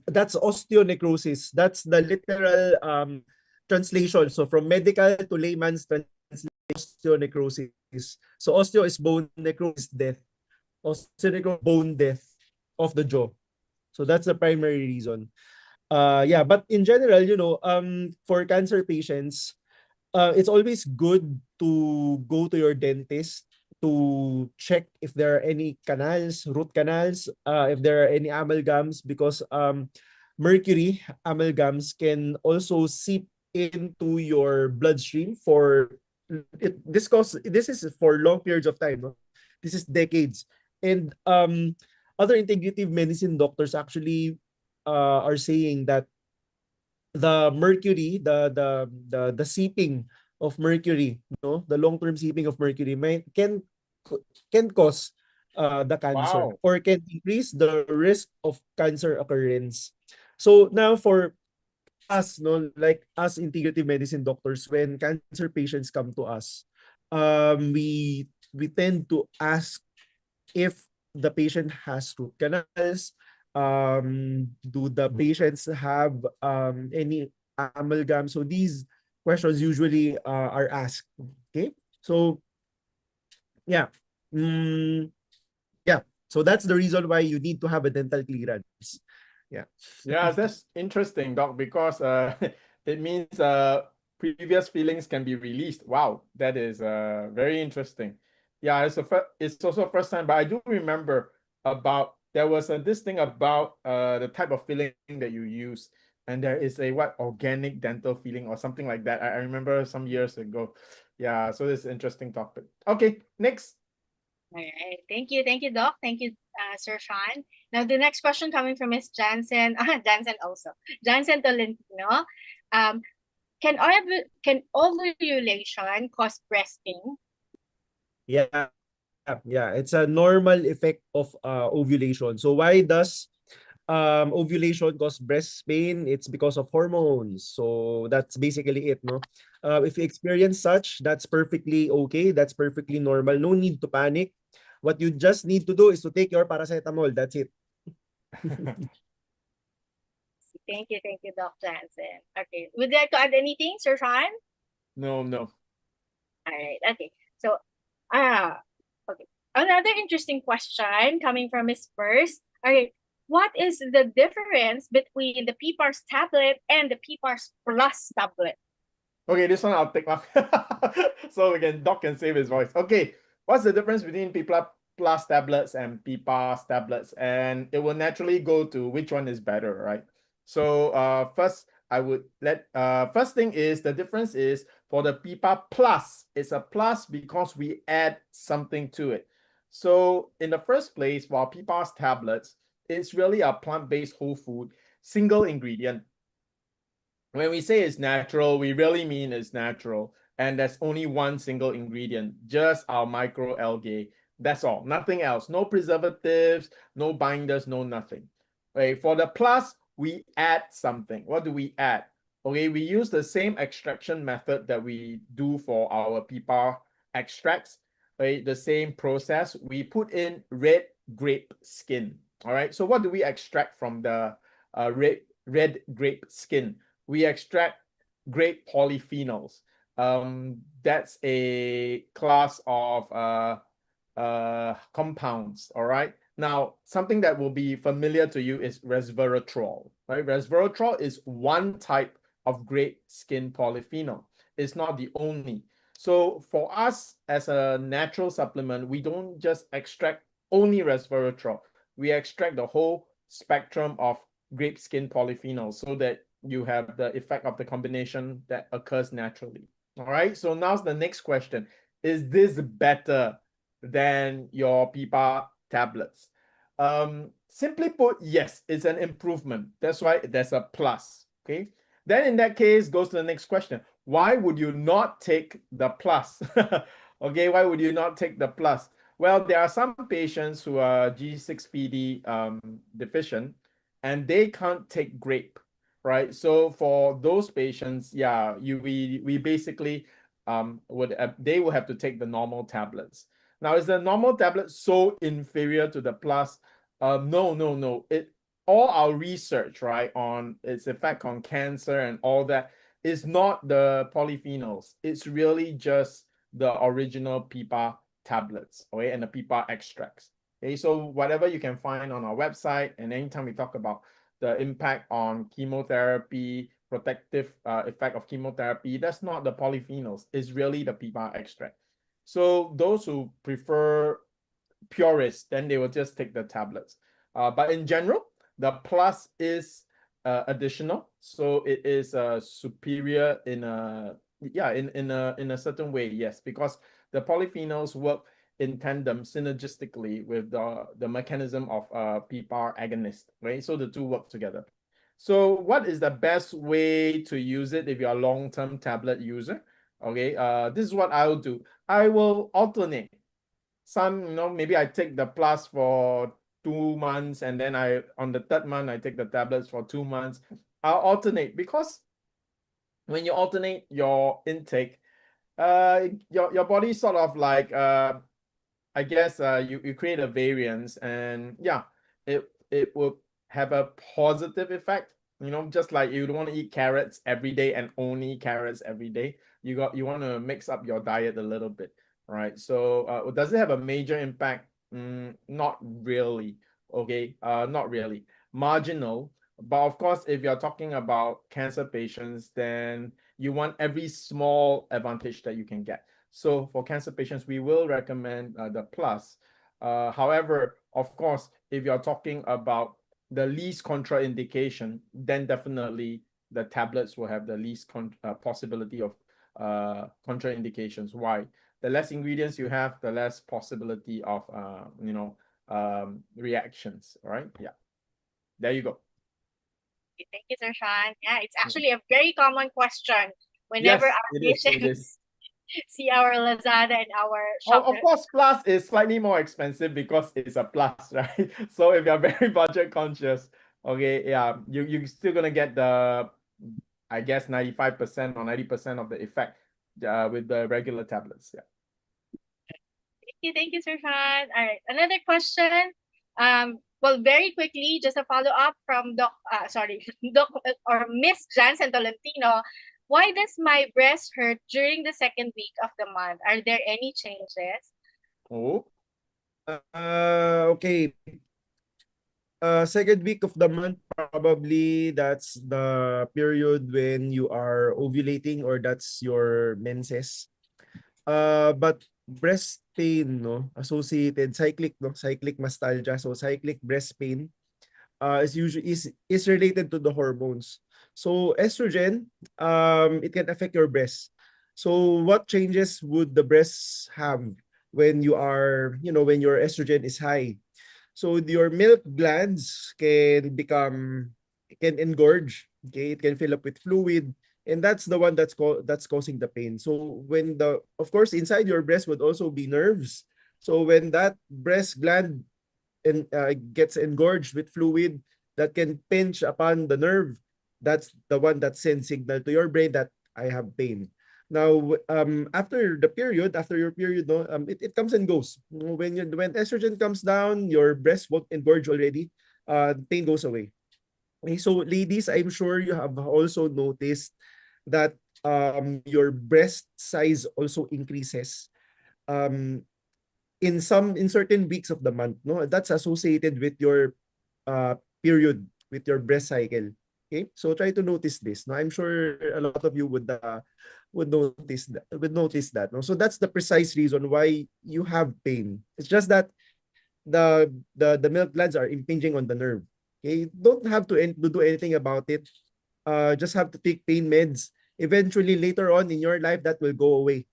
that's osteonecrosis. That's the literal translation. So from medical to layman's translation, osteonecrosis. So osteo is bone, necrosis death. Osteonecrosis bone death of the jaw. So that's the primary reason. Yeah, but in general, for cancer patients, it's always good to go to your dentist to check if there are any canals, root canals, if there are any amalgams, because mercury amalgams can also seep into your bloodstream for it. This is for long periods of time. No? This is decades, and other integrative medicine doctors actually are saying that the mercury, the seeping of mercury, no, the long-term seeping of mercury can cause the cancer Wow. or can increase the risk of cancer occurrence. So now for us, no, like us integrative medicine doctors, when cancer patients come to us, we tend to ask if the patient has root canals, do the patients have any amalgam? So these questions usually are asked. Okay, so yeah, mm, yeah. So that's the reason why you need to have a dental clearance. Yeah. Yeah, that's interesting, Doc, because it means previous feelings can be released. Wow, that is very interesting. Yeah, it's also first time, but I do remember about there was this thing about the type of filling that you use, and there is a organic dental filling or something like that. I remember some years ago. Yeah, so this is interesting topic. Okay, next. All right. Thank you, Doc. Thank you, Sir Sean. Now, the next question coming from Ms. Jansen, Jansen also, Jansen Tolentino. Um, can ovulation cause breast pain? Yeah, yeah. It's a normal effect of ovulation. So why does ovulation cause breast pain? It's because of hormones. So that's basically it, no? If you experience such, that's perfectly okay. That's perfectly normal. No need to panic. What you just need to do is to take your paracetamol. That's it. Thank you, Doc Jansen. Okay. Would you like to add anything, Sir Sean? No, no. All right. Okay. So, okay. Another interesting question coming from Miss First. Okay. What is the difference between the PPARS tablet and the PPARS Plus tablet? Okay, this one I'll take off. So Doc can save his voice. Okay, what's the difference between PPARS Plus tablets and PPARS tablets? And it will naturally go to which one is better, right? So first I would first thing is the difference is for the PPARS Plus, it's a plus because we add something to it. So in the first place, while PPARS tablets, it's really a plant-based whole food, single ingredient. When we say it's natural, we really mean it's natural. And there's only one single ingredient, just our microalgae. That's all, nothing else. No preservatives, no binders, no nothing. Okay, for the plus, we add something. What do we add? Okay, we use the same extraction method that we do for our PPAR extracts. Okay, the same process. We put in red grape skin. All right, so what do we extract from the red grape skin? We extract grape polyphenols. That's a class of compounds. All right. Now, something that will be familiar to you is resveratrol. Right. Resveratrol is one type of grape skin polyphenol. It's not the only. So for us as a natural supplement, we don't just extract only resveratrol. We extract the whole spectrum of grape skin polyphenols so that you have the effect of the combination that occurs naturally. All right, so now's the next question. Is this better than your PPAR tablets? Simply put, yes, it's an improvement. That's why there's a plus. Okay. Then in that case, goes to the next question. Why would you not take the plus? Okay, why would you not take the plus? Well, there are some patients who are G6PD deficient and they can't take grape, right? So for those patients, yeah, we basically they will have to take the normal tablets. Now, is the normal tablet so inferior to the plus? No. All our research, right, on its effect on cancer and all that is not the polyphenols. It's really just the original PPAR tablets, okay, and the PPAR extracts. Okay, so whatever you can find on our website, and anytime we talk about the impact on chemotherapy, protective effect of chemotherapy, that's not the polyphenols. It's really the PPAR extract. So those who prefer purists, then they will just take the tablets. But in general, the plus is additional, so it is superior in a in a certain way, yes, because the polyphenols work in tandem synergistically with the mechanism of PPAR agonist, right? So the two work together. So what is the best way to use it if you're a long-term tablet user? Okay, this is what I'll do. I will alternate. Some, maybe I take the plus for 2 months, and then on the third month I take the tablets for 2 months. I'll alternate, because when you alternate your intake, your body sort of like I guess you create a variance, and yeah, it will have a positive effect. Just like you don't want to eat carrots every day and only carrots every day. You want to mix up your diet a little bit, right? So does it have a major impact? Not really. Okay, not really. Marginal, but of course, if you're talking about cancer patients, then you want every small advantage that you can get. So for cancer patients, we will recommend the plus. However, of course, if you're talking about the least contraindication, then definitely the tablets will have the least possibility of contraindications. Why? The less ingredients you have, the less possibility of reactions. All right? Yeah. There you go. Thank you, Sir Shyan. Yeah, it's actually a very common question whenever Yes, our it is. It is. patients see our Lazada and our Of shop. course, plus is slightly more expensive because it's a plus, right? So if you're very budget conscious, okay, yeah, you're still gonna get the, I guess, 95% or 90% of the effect with the regular tablets. Yeah. Thank you, Sir Shyan. All right, another question. Well, very quickly, just a follow up from Doc or Ms Jansen Tolentino. Why does my breast hurt during the second week of the month? Are there any changes? Oh. Okay. Second week of the month, probably that's the period when you are ovulating, or that's your menses. But breast pain, no, associated cyclic mastalgia, so cyclic breast pain, is related to the hormones. So estrogen, it can affect your breast. So what changes would the breasts have when when your estrogen is high? So your milk glands can engorge. Okay, it can fill up with fluid, and that's the one that's causing the pain. So of course, inside your breast would also be nerves. So when that breast gland gets engorged with fluid that can pinch upon the nerve, that's the one that sends signal to your brain that I have pain. Now, after your period, no, it comes and goes. When estrogen comes down, your breast won't engorge already. Pain goes away. Okay, so ladies, I'm sure you have also noticed that your breast size also increases in certain weeks of the month. No, that's associated with your period, with your breast cycle. Okay, so try to notice this. No, I'm sure a lot of you would notice that. No, so that's the precise reason why you have pain. It's just that the milk glands are impinging on the nerve. Okay, don't have to do anything about it. Just have to take pain meds. Eventually, later on in your life, that will go away.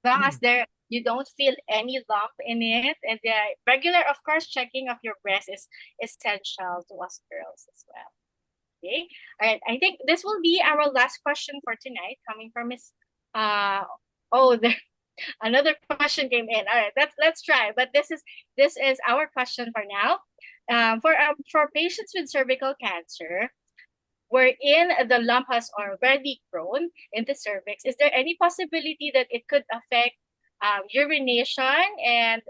Long as there you don't feel any lump in it, and the regular, of course, checking of your breast is essential to us girls as well. Okay. All right. I think this will be our last question for tonight, coming from Miss. Oh, there another question came in. All right, let's try. But this is our question for now. For patients with cervical cancer, wherein the lump has already grown in the cervix, is there any possibility that it could affect urination and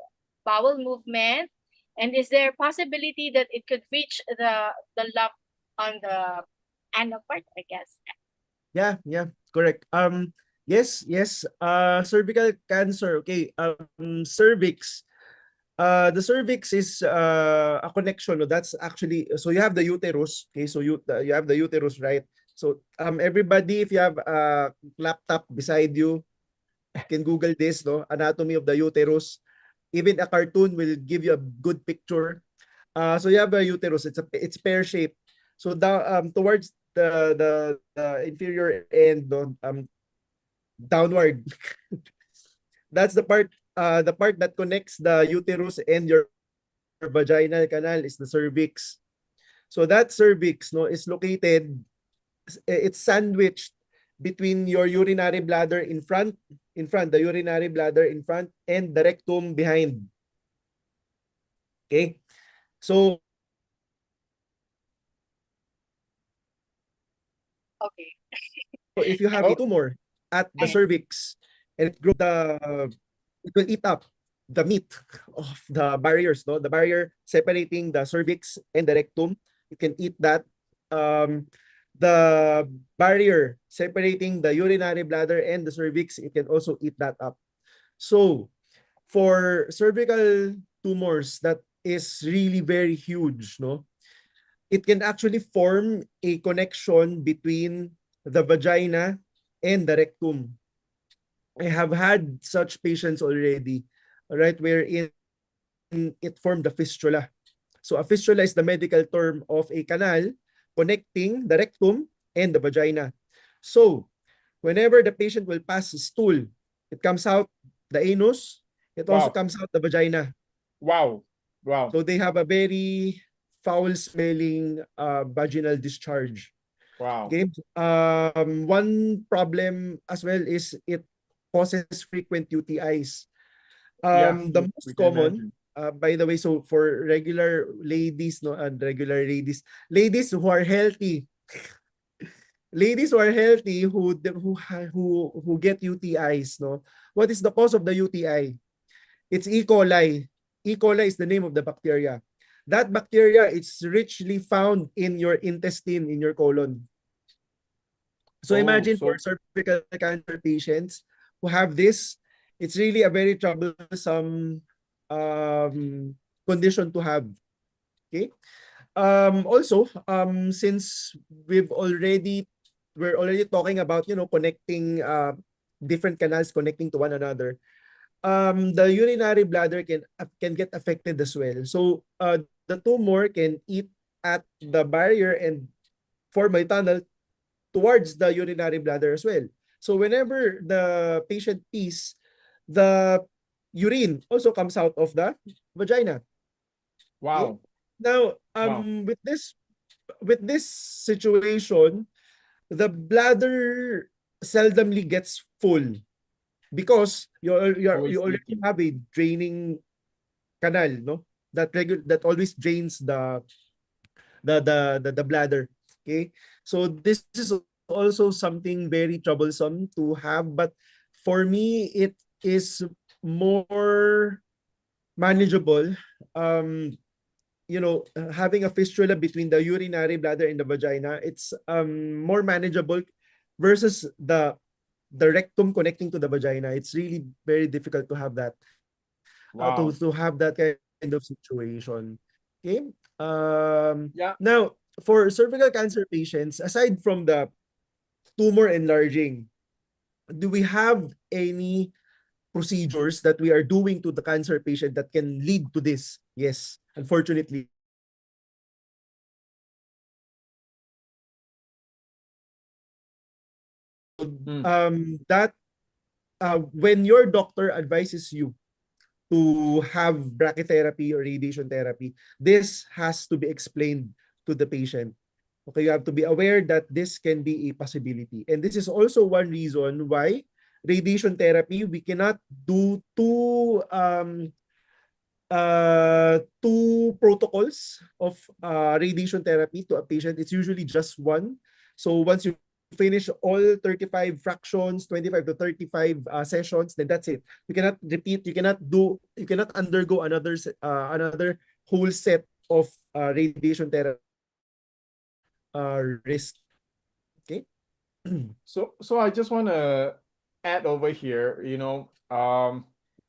bowel movement? And is there a possibility that it could reach the lump on the anal part, I guess? Yeah, correct. Yes. Cervical cancer. Okay. Cervix. The cervix is a connection. No? That's actually, so you have the uterus. Okay, so you have the uterus, right? So everybody, if you have a laptop beside you, can Google this, no? Anatomy of the uterus. Even a cartoon will give you a good picture. So you have a uterus. It's pear shaped. So towards the inferior end, no, downward. That's the part that connects the uterus and your vaginal canal is the cervix. So that cervix, no, is located, it's sandwiched between your urinary bladder the urinary bladder in front, and the rectum behind. Okay? So Okay. if you have a tumor at the cervix and it will eat up the meat of the barriers, no? The barrier separating the cervix and the rectum, you can eat that. The barrier separating the urinary bladder and the cervix, you can also eat that up. So for cervical tumors that is really very huge, no? It can actually form a connection between the vagina and the rectum. I have had such patients already, right, wherein it formed the fistula. So a fistula is the medical term of a canal connecting the rectum and the vagina. So whenever the patient will pass stool, it comes out the anus, it also Wow. comes out the vagina. Wow. So they have a very foul smelling vaginal discharge. Wow. Okay. One problem as well is it causes frequent UTIs. The most We can common, imagine. by the way, so for regular ladies, no, and regular ladies who are healthy, who get UTIs, no, what is the cause of the UTI? It's E. coli. E. coli is the name of the bacteria. That bacteria is richly found in your intestine, in your colon. So imagine for cervical cancer patients who have this, it's really a very troublesome condition to have. Okay. Also, since we're already talking about, connecting different canals connecting to one another, the urinary bladder can get affected as well. So the tumor can eat at the barrier and form a tunnel towards the urinary bladder as well. So whenever the patient pees, the urine also comes out of the vagina. Okay? Wow. Now, Wow. with this situation, the bladder seldomly gets full because you Always already leaking. have a draining canal, no? That always drains the bladder. Okay, so this is also something very troublesome to have, but for me it is more manageable. Having a fistula between the urinary bladder and the vagina, it's more manageable versus the rectum connecting to the vagina. It's really very difficult to have that, Wow. to have that kind of situation. Okay. Yeah. Now, for cervical cancer patients, aside from the tumor enlarging, do we have any procedures that we are doing to the cancer patient that can lead to this? Yes, unfortunately. Mm. That when your doctor advises you to have brachytherapy or radiation therapy, this has to be explained to the patient. Okay, you have to be aware that this can be a possibility. And this is also one reason why radiation therapy, we cannot do two protocols of radiation therapy to a patient. It's usually just one. So once you finish all 35 fractions, 25 to 35 sessions, then that's it. You cannot repeat, you cannot undergo another whole set of radiation therapy risk. Okay. So I just want to add over here,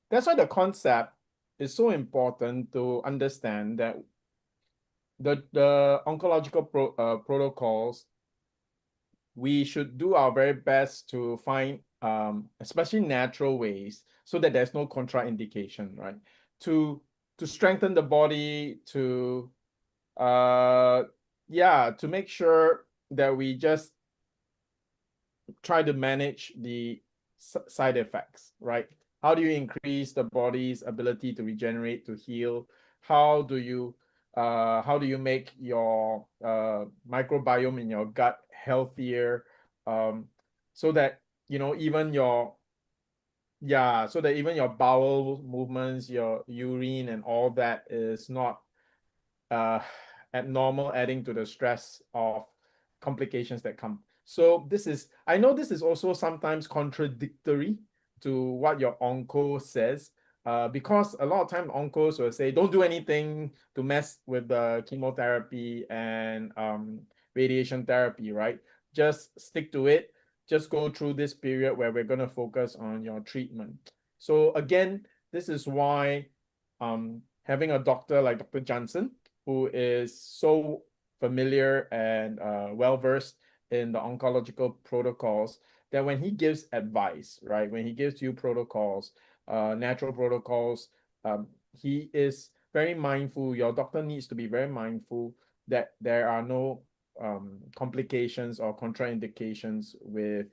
that's why the concept is so important to understand that the oncological protocols, we should do our very best to find especially natural ways so that there's no contraindication, right? To strengthen the body, to to make sure that we just try to manage the side effects, right? How do you increase the body's ability to regenerate, to heal? How do you make your microbiome in your gut healthier, so that even your bowel movements, your urine and all that is not abnormal, adding to the stress of complications that come. So I know this is also sometimes contradictory to what your onco says, because a lot of time oncos will say, don't do anything to mess with the chemotherapy and radiation therapy, right? Just stick to it. Just go through this period where we're going to focus on your treatment. So again, this is why having a doctor like Dr. Jansen, who is so familiar and well-versed in the oncological protocols, that when he gives advice, right, when he gives you protocols, natural protocols, he is very mindful. Your doctor needs to be very mindful that there are no complications or contraindications with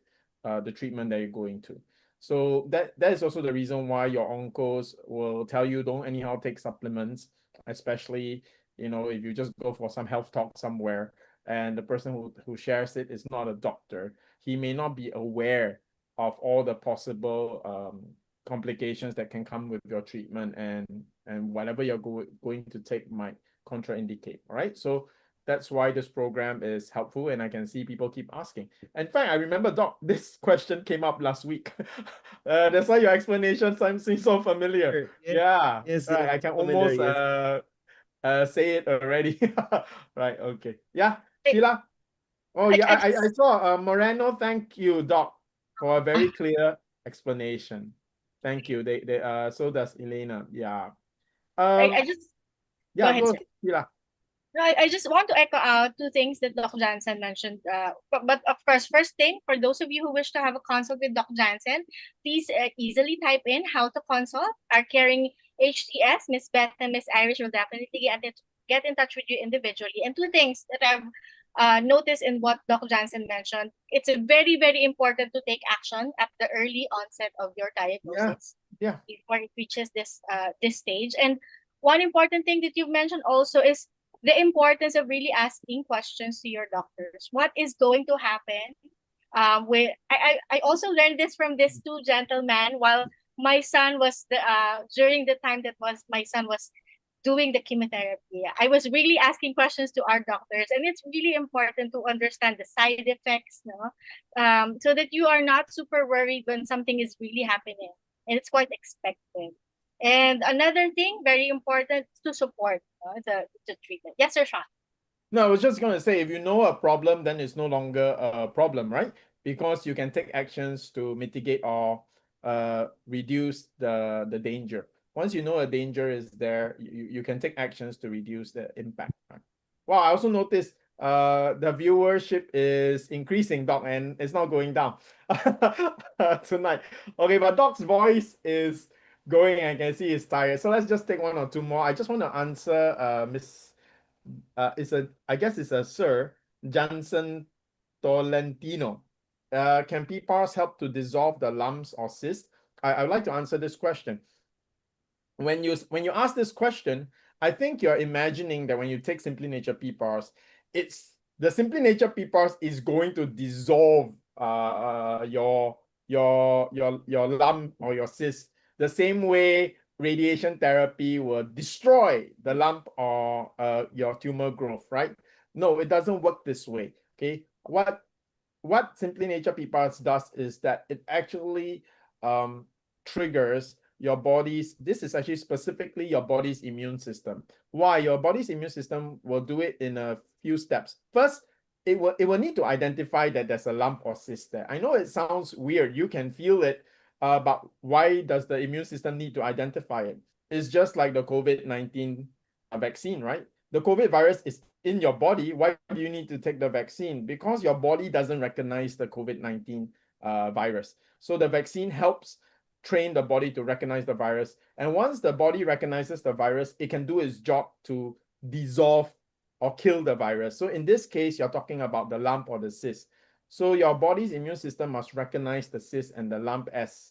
the treatment that you're going to. So that is also the reason why your oncos will tell you don't anyhow take supplements, especially if you just go for some health talk somewhere and the person who shares it is not a doctor. He may not be aware of all the possible complications that can come with your treatment, and whatever you're going to take might contraindicate. All right, so that's why this program is helpful, and I can see people keep asking. In fact, I remember, Doc, this question came up last week. That's why your explanation seems so familiar. Yes, Yeah, yes, right. yes, I can familiar, almost yes. say it already. Right, okay. Yeah, I, Sheila. Oh, I, yeah, I I just saw Moreno. Thank you, Doc, for a very clear explanation. Thank you. So does Elena. Yeah. I just go Yeah, ahead, go, sir. Sheila. No, I just want to echo out two things that Doc Jansen mentioned. But of course, first thing, for those of you who wish to have a consult with Doc Jansen, please easily type in how to consult. Our caring HTS, Miss Beth and Miss Irish, will definitely get in touch with you individually. And two things that I've noticed in what Doc Jansen mentioned, it's very, very important to take action at the early onset of your Yeah, diagnosis yeah. before it reaches this stage. And one important thing that you've mentioned also is the importance of really asking questions to your doctors. What is going to happen? I also learned this from these two gentlemen while my son was during the time that was my son was doing the chemotherapy. I was really asking questions to our doctors, and it's really important to understand the side effects, no, so that you are not super worried when something is really happening, and it's quite expected. And another thing, very important, to support the treatment. Yes, sir, Sean. No, I was just going to say, if you know a problem, then it's no longer a problem, right? Because you can take actions to mitigate or reduce the danger. Once you know a danger is there, you can take actions to reduce the impact. Right? Well, I also noticed the viewership is increasing, Doc, and it's not going down tonight. Okay, but Doc's voice is going. I can see he's tired. So let's just take one or two more. I just want to answer Miss I guess it's a Sir Jansen Tolentino. can PPARS help to dissolve the lumps or cysts? I would like to answer this question. When you ask this question, I think you're imagining that when you take Simply Nature PPARS, it's the Simply Nature PPARS is going to dissolve your lump or your cyst the same way radiation therapy will destroy the lump or your tumor growth, right? No, it doesn't work this way. Okay, what Simply Nature PPARS does is that it actually triggers your body's, this is actually specifically your body's immune system. Why? Your body's immune system will do it in a few steps. First, it will need to identify that there's a lump or cyst there. I know it sounds weird. You can feel it, but why does the immune system need to identify it? It's just like the COVID-19 vaccine, right? The COVID virus is in your body. Why do you need to take the vaccine? Because your body doesn't recognize the COVID-19 virus. So the vaccine helps train the body to recognize the virus. And once the body recognizes the virus, it can do its job to dissolve or kill the virus. So in this case, you're talking about the lump or the cyst. So your body's immune system must recognize the cyst and the lump as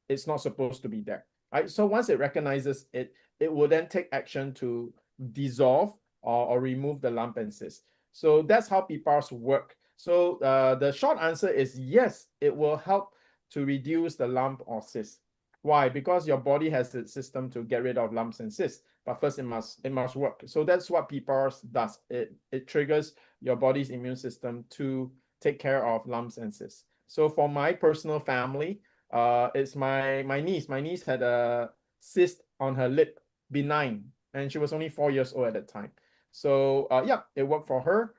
it's not supposed to be there. Right? So once it recognizes it, it will then take action to dissolve or remove the lump and cyst. So that's how PPARS work. So the short answer is yes, it will help to reduce the lump or cyst. Why? Because your body has its system to get rid of lumps and cysts, but first it must work. So that's what PPARS does. It triggers your body's immune system to take care of lumps and cysts. So for my personal family, it's my niece. My niece had a cyst on her lip, benign, and she was only 4 years old at the time. So yeah, it worked for her.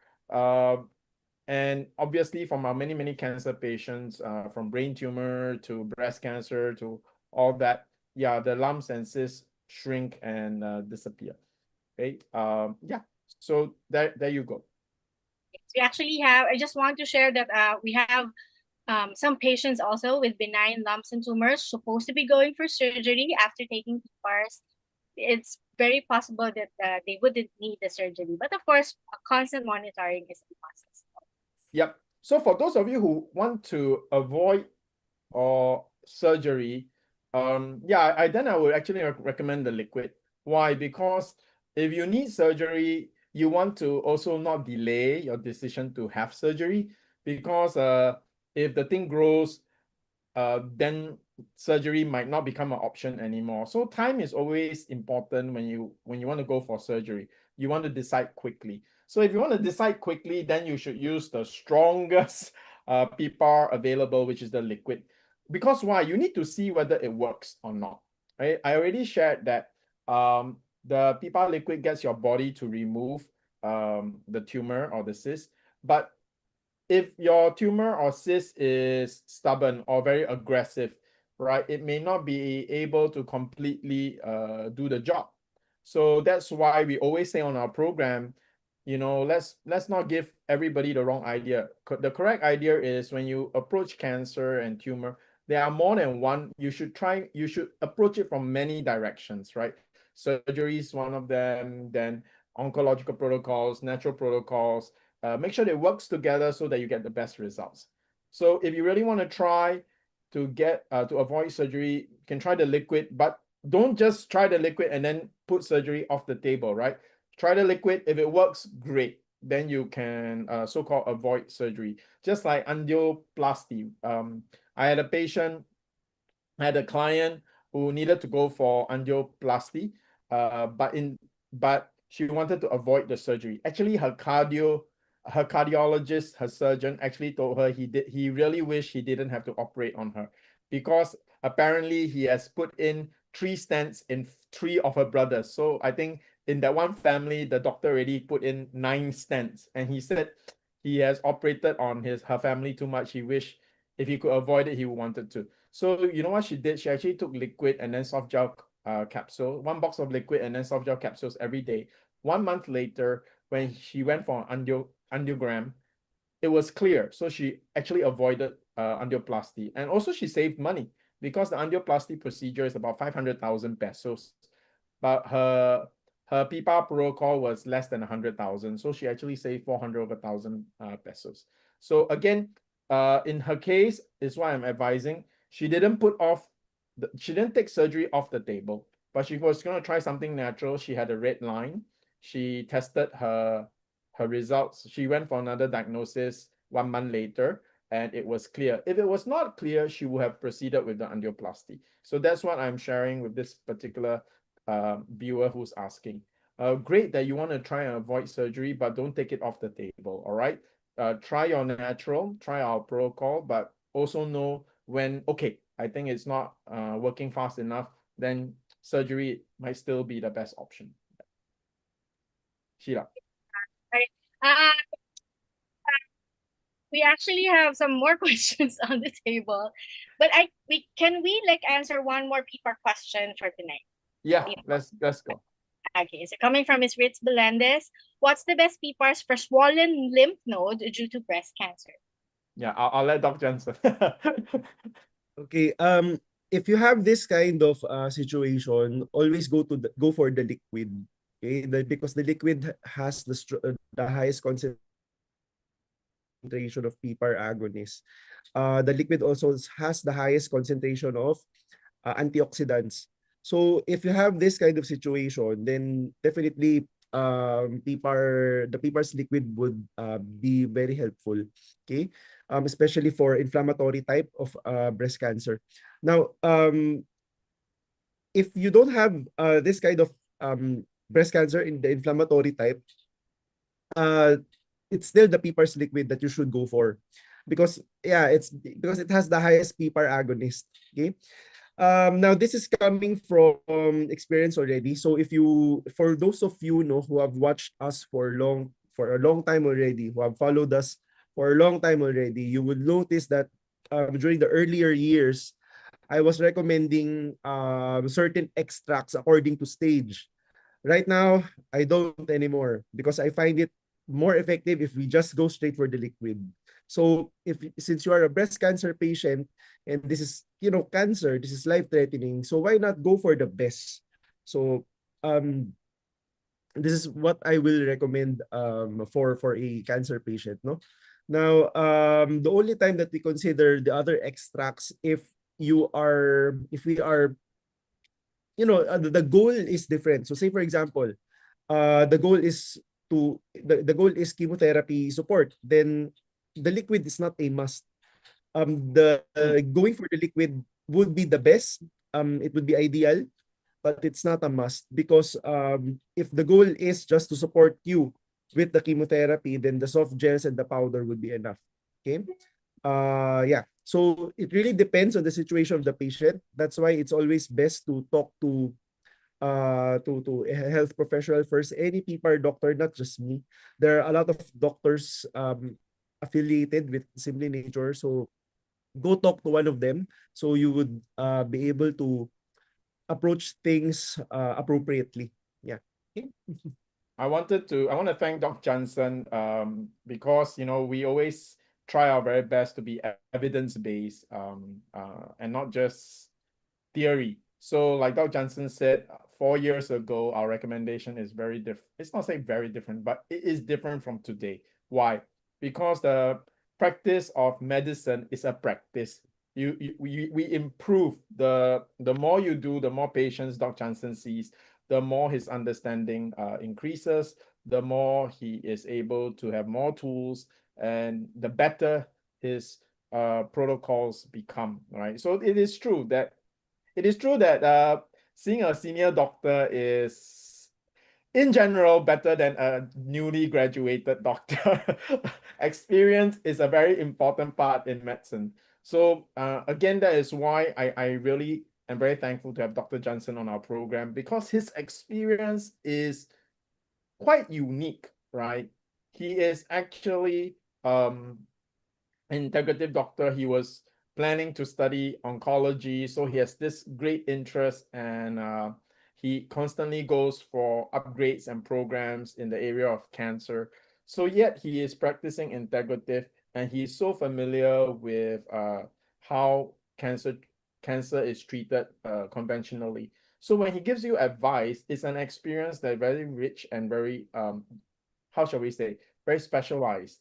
And obviously from our many cancer patients, from brain tumor to breast cancer to all that, yeah, the lumps and cysts shrink and disappear. Okay. Yeah. So there you go. We actually have, I just want to share that we have some patients also with benign lumps and tumors supposed to be going for surgery after taking PPARS. It's very possible that they wouldn't need the surgery, but of course, a constant monitoring is a must. Yep. So for those of you who want to avoid or surgery, yeah, I would actually recommend the liquid. Why? Because if you need surgery, you want to also not delay your decision to have surgery, because if the thing grows, then surgery might not become an option anymore. So time is always important when you want to go for surgery. You want to decide quickly. So if you want to decide quickly, then you should use the strongest PPAR available, which is the liquid. Because why? You need to see whether it works or not. Right? I already shared that the PPAR liquid gets your body to remove the tumor or the cyst, but if your tumor or cyst is stubborn or very aggressive, right, it may not be able to completely do the job. So that's why we always say on our program, you know, let's not give everybody the wrong idea. The correct idea is when you approach cancer and tumor, there are more than one. You should approach it from many directions, right? Surgery is one of them, then oncological protocols, natural protocols. Make sure it works together so that you get the best results. So if you really want to try to get to avoid surgery, you can try the liquid, but don't just try the liquid and then put surgery off the table, right? Try the liquid. If it works, great. Then you can so-called avoid surgery. Just like angioplasty. I had a client who needed to go for angioplasty, but she wanted to avoid the surgery. Actually, her cardiologist, her surgeon, actually told her he really wished he didn't have to operate on her, because apparently he has put in 3 stents in 3 of her brothers. So I think in that one family, the doctor already put in 9 stents, and he said he has operated on her family too much. He wished if he could avoid it, he wanted to. So you know what she did? She actually took liquid and then soft gel capsule, 1 box of liquid and then soft gel capsules every day. 1 month later, when she went for an angiogram, it was clear. So she actually avoided angioplasty, and also she saved money, because the angioplasty procedure is about 500,000 pesos, but her PPAR protocol was less than 100,000. So she actually saved 400,000 pesos. So again, in her case, is why I'm advising. She didn't she didn't take surgery off the table, but she was going to try something natural. She had a red line. She tested her results. She went for another diagnosis 1 month later, and it was clear. If it was not clear, she would have proceeded with the angioplasty. So that's what I'm sharing with this particular viewer who's asking. Great that you want to try and avoid surgery, but don't take it off the table, all right? Try your natural, try our protocol, but also know when, okay, I think it's not working fast enough, then surgery might still be the best option. Sheila. Right. Uh, we actually have some more questions on the table, but can we like answer one more PPAR question for tonight? Yeah, let's go. Okay, so coming from Ms. Ritz Belendes, what's the best PPARs for swollen lymph node due to breast cancer? Yeah, I'll let Dr. Jansen. Okay, if you have this kind of situation, always go for the liquid. Okay, because the liquid has the highest concentration of PPAR agonist. The liquid also has the highest concentration of antioxidants. So if you have this kind of situation, then definitely the PPAR's liquid would be very helpful. Okay, especially for inflammatory type of breast cancer. Now, if you don't have this kind of breast cancer in the inflammatory type, it's still the PPAR's liquid that you should go for, because because it has the highest PPAR agonist. Okay. Now this is coming from experience already. So for those of you who have watched us for a long time already, who have followed us for a long time already, you would notice that during the earlier years, I was recommending certain extracts according to stage. Right now, I don't anymore, because I find it more effective if we just go straight for the liquid. So since you are a breast cancer patient and this is cancer, this is life threatening, so why not go for the best? So this is what I will recommend for a cancer patient, no? Now, the only time that we consider the other extracts if we are the goal is different. So say for example, the goal is chemotherapy support, then the liquid is not a must. The going for the liquid would be the best. It would be ideal, but it's not a must, because if the goal is just to support you with the chemotherapy, then the soft gels and the powder would be enough. Okay. Yeah. So it really depends on the situation of the patient. That's why it's always best to talk to a health professional first, any PPAR doctor, not just me. There are a lot of doctors affiliated with Simply Nature, so go talk to one of them so you would be able to approach things appropriately. Yeah. Okay. I want to thank Dr. Jansen because we always try our very best to be evidence-based and not just theory. So like Dr. Jansen said, 4 years ago, our recommendation is very different. It's not saying very different, but it is different from today. Why? Because the practice of medicine is a practice. We improve. The more you do, the more patients Dr. Jansen sees, the more his understanding increases, the more he is able to have more tools, and the better his protocols become, right? So it is true that seeing a senior doctor is, in general, better than a newly graduated doctor. Experience is a very important part in medicine. So again, that is why I really am very thankful to have Dr. Jansen on our program, because his experience is quite unique, right? He is actually an integrative doctor. He was planning to study oncology, so he has this great interest, and he constantly goes for upgrades and programs in the area of cancer. So yet he is practicing integrative, and he's so familiar with how cancer is treated conventionally. So when he gives you advice, it's an experience that very rich and very how shall we say, very specialized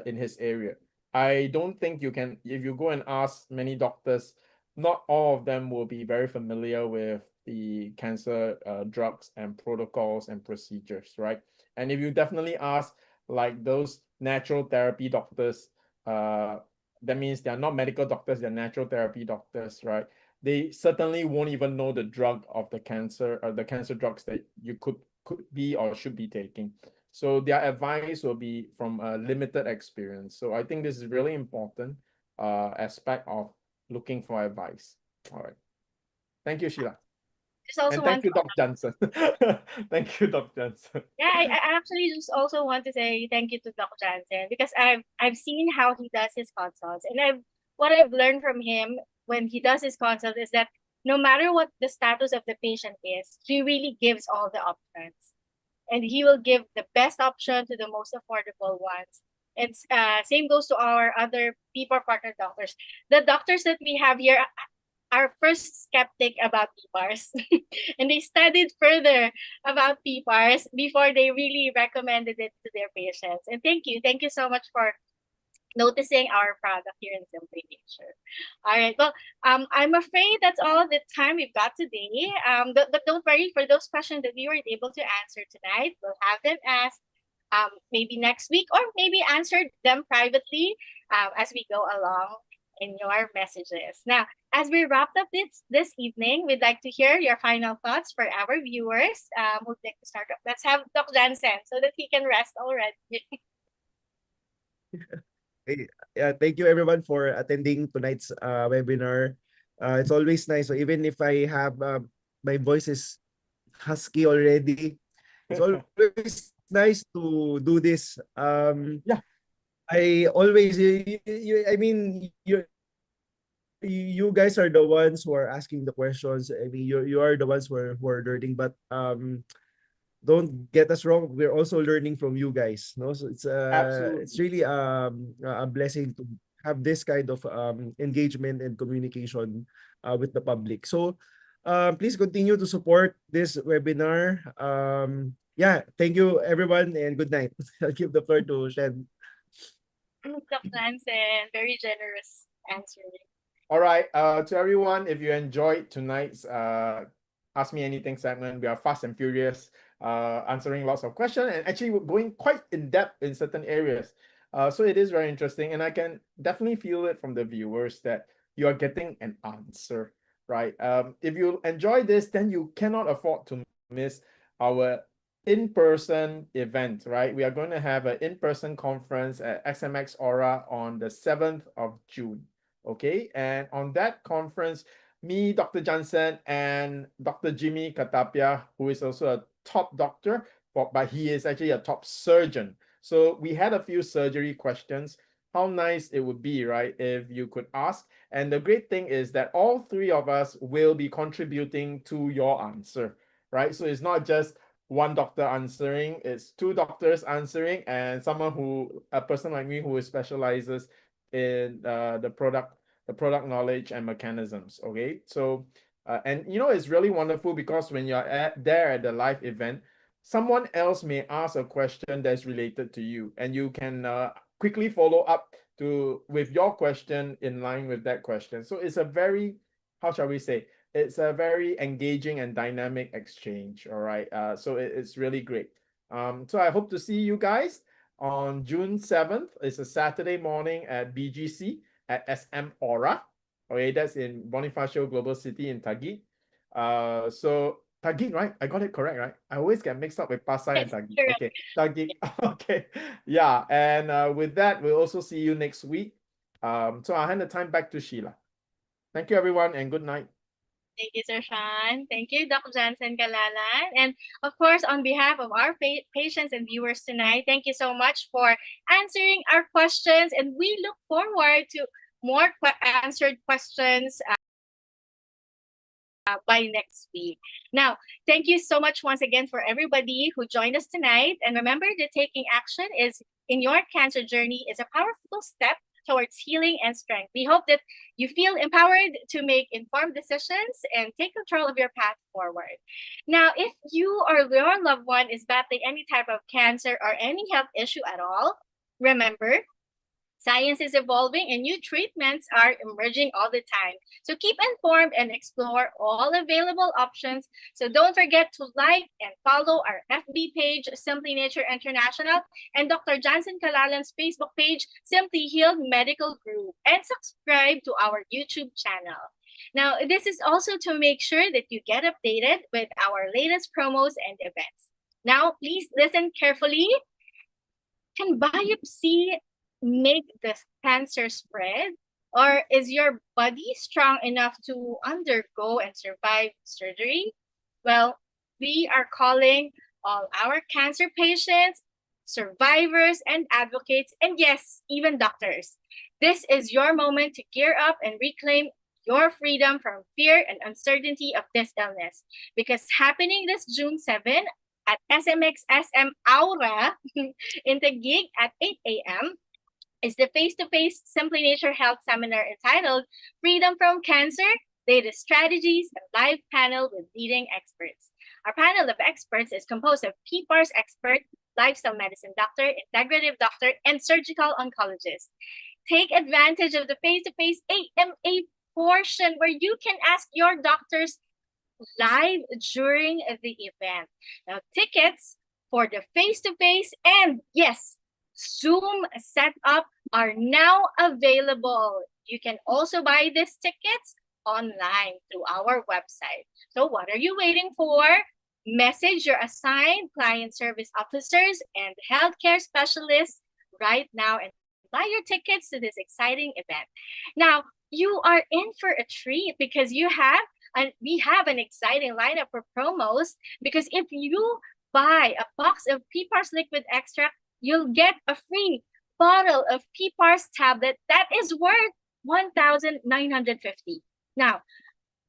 in his area. I don't think you can, if you go and ask many doctors, not all of them will be very familiar with the cancer drugs and protocols and procedures, right? And if you definitely ask like those natural therapy doctors, that means they're not medical doctors, they're natural therapy doctors, right? They certainly won't even know the drug of the cancer or the cancer drugs that you could be or should be taking. So their advice will be from a limited experience. So I think this is really important aspect of looking for advice. All right. Thank you, Sheila. Just also And thank want you, Dr. Jansen. Thank you, Dr. Jansen. Yeah, I actually just also want to say thank you to Doc Jansen because I've seen how he does his consults, and what I've learned from him when he does his consult is that no matter what the status of the patient is, he really gives all the options, and he will give the best option to the most affordable ones. It's same goes to our other people partner doctors. The doctors that we have here are first skeptic about PPARS, and they studied further about PPARS before they really recommended it to their patients. And thank you so much for noticing our product here in Simply Nature. All right, well, I'm afraid that's all the time we've got today. But don't worry, for those questions that we weren't able to answer tonight, we'll have them asked maybe next week, or maybe answer them privately as we go along in your messages. Now, as we wrap up this evening, we'd like to hear your final thoughts for our viewers. Who'd like to start off? Let's have Dr. Jansen so that he can rest already. Hey, thank you everyone for attending tonight's webinar. It's always nice. So even if I have my voice is husky already, it's always nice to do this. Yeah. I always, I mean, you guys are the ones who are asking the questions. I mean, you are the ones who are learning, but don't get us wrong, we're also learning from you guys. No, so it's Absolutely. really a blessing to have this kind of engagement and communication with the public. So please continue to support this webinar. Yeah, thank you everyone and good night. I'll give the floor to Jhen. Dr. Jansen, very generous answer. All right. To everyone, if you enjoyed tonight's Ask Me Anything segment, we are fast and furious, answering lots of questions and actually we're going quite in depth in certain areas. So it is very interesting, and I can definitely feel it from the viewers that you are getting an answer, right? If you enjoy this, then you cannot afford to miss our in-person event, right? We are going to have an in-person conference at XMX Aura on the 7th of June. Okay, and on that conference, me, Dr. Jansen, and Dr. Jimmy Katapia, who is also a top doctor, but he is actually a top surgeon. So we had a few surgery questions. How nice it would be, right, if you could ask. And the great thing is that all three of us will be contributing to your answer, right? So it's not just one doctor answering, it's two doctors answering, and a person like me who specializes in the product knowledge and mechanisms. Okay, so and it's really wonderful because when you're there at the live event, someone else may ask a question that's related to you, and you can quickly follow up with your question in line with that question. So it's a very, how shall we say, it's a very engaging and dynamic exchange. All right, so it's really great. So I hope to see you guys on June 7th. It's a Saturday morning at BGC at SM Aura. Okay, that's in Bonifacio Global City in Taguig. So Taguig, right? I got it correct, right? I always get mixed up with Pasay and Taguig. Correct. Okay, Taguig. Okay, yeah. And with that, we'll also see you next week. So I'll hand the time back to Sheila. Thank you, everyone, and good night. Thank you, Sir Sean. Thank you, Dr. Jansen Kalalan. And of course, on behalf of our patients and viewers tonight, thank you so much for answering our questions. And we look forward to more answered questions by next week. Now, thank you so much once again for everybody who joined us tonight. And remember that taking action in your cancer journey is a powerful step towards healing and strength. We hope that you feel empowered to make informed decisions and take control of your path forward. Now, if you or your loved one is battling any type of cancer or any health issue at all, remember, Science is evolving and new treatments are emerging all the time. So keep informed and explore all available options. So don't forget to like and follow our FB page, Simply Nature International, and Dr. Jansen Calalan's Facebook page, Simply Healed Medical Group, and subscribe to our YouTube channel. Now, this is also to make sure that you get updated with our latest promos and events. Now, please listen carefully. Can biopsy make the cancer spread? Or is your body strong enough to undergo and survive surgery? Well, we are calling all our cancer patients, survivors, and advocates, and yes, even doctors. This is your moment to gear up and reclaim your freedom from fear and uncertainty of this illness. Because happening this June 7 at SMX SM Aura in Taguig at 8 a.m. is the face-to-face Simply Nature Health Seminar entitled Freedom from Cancer, Latest Strategies, and live panel with leading experts. Our panel of experts is composed of PPARS expert, lifestyle medicine doctor, integrative doctor, and surgical oncologist. Take advantage of the face-to-face AMA portion where you can ask your doctors live during the event. Now, tickets for the face-to-face and, yes, Zoom setup are now available. You can also buy these tickets online through our website. So what are you waiting for? Message your assigned client service officers and healthcare specialists right now and buy your tickets to this exciting event. Now, you are in for a treat because we have an exciting lineup for promos, because if you buy a box of PPARS liquid extract, you'll get a free bottle of PPARS tablet that is worth 1,950. Now,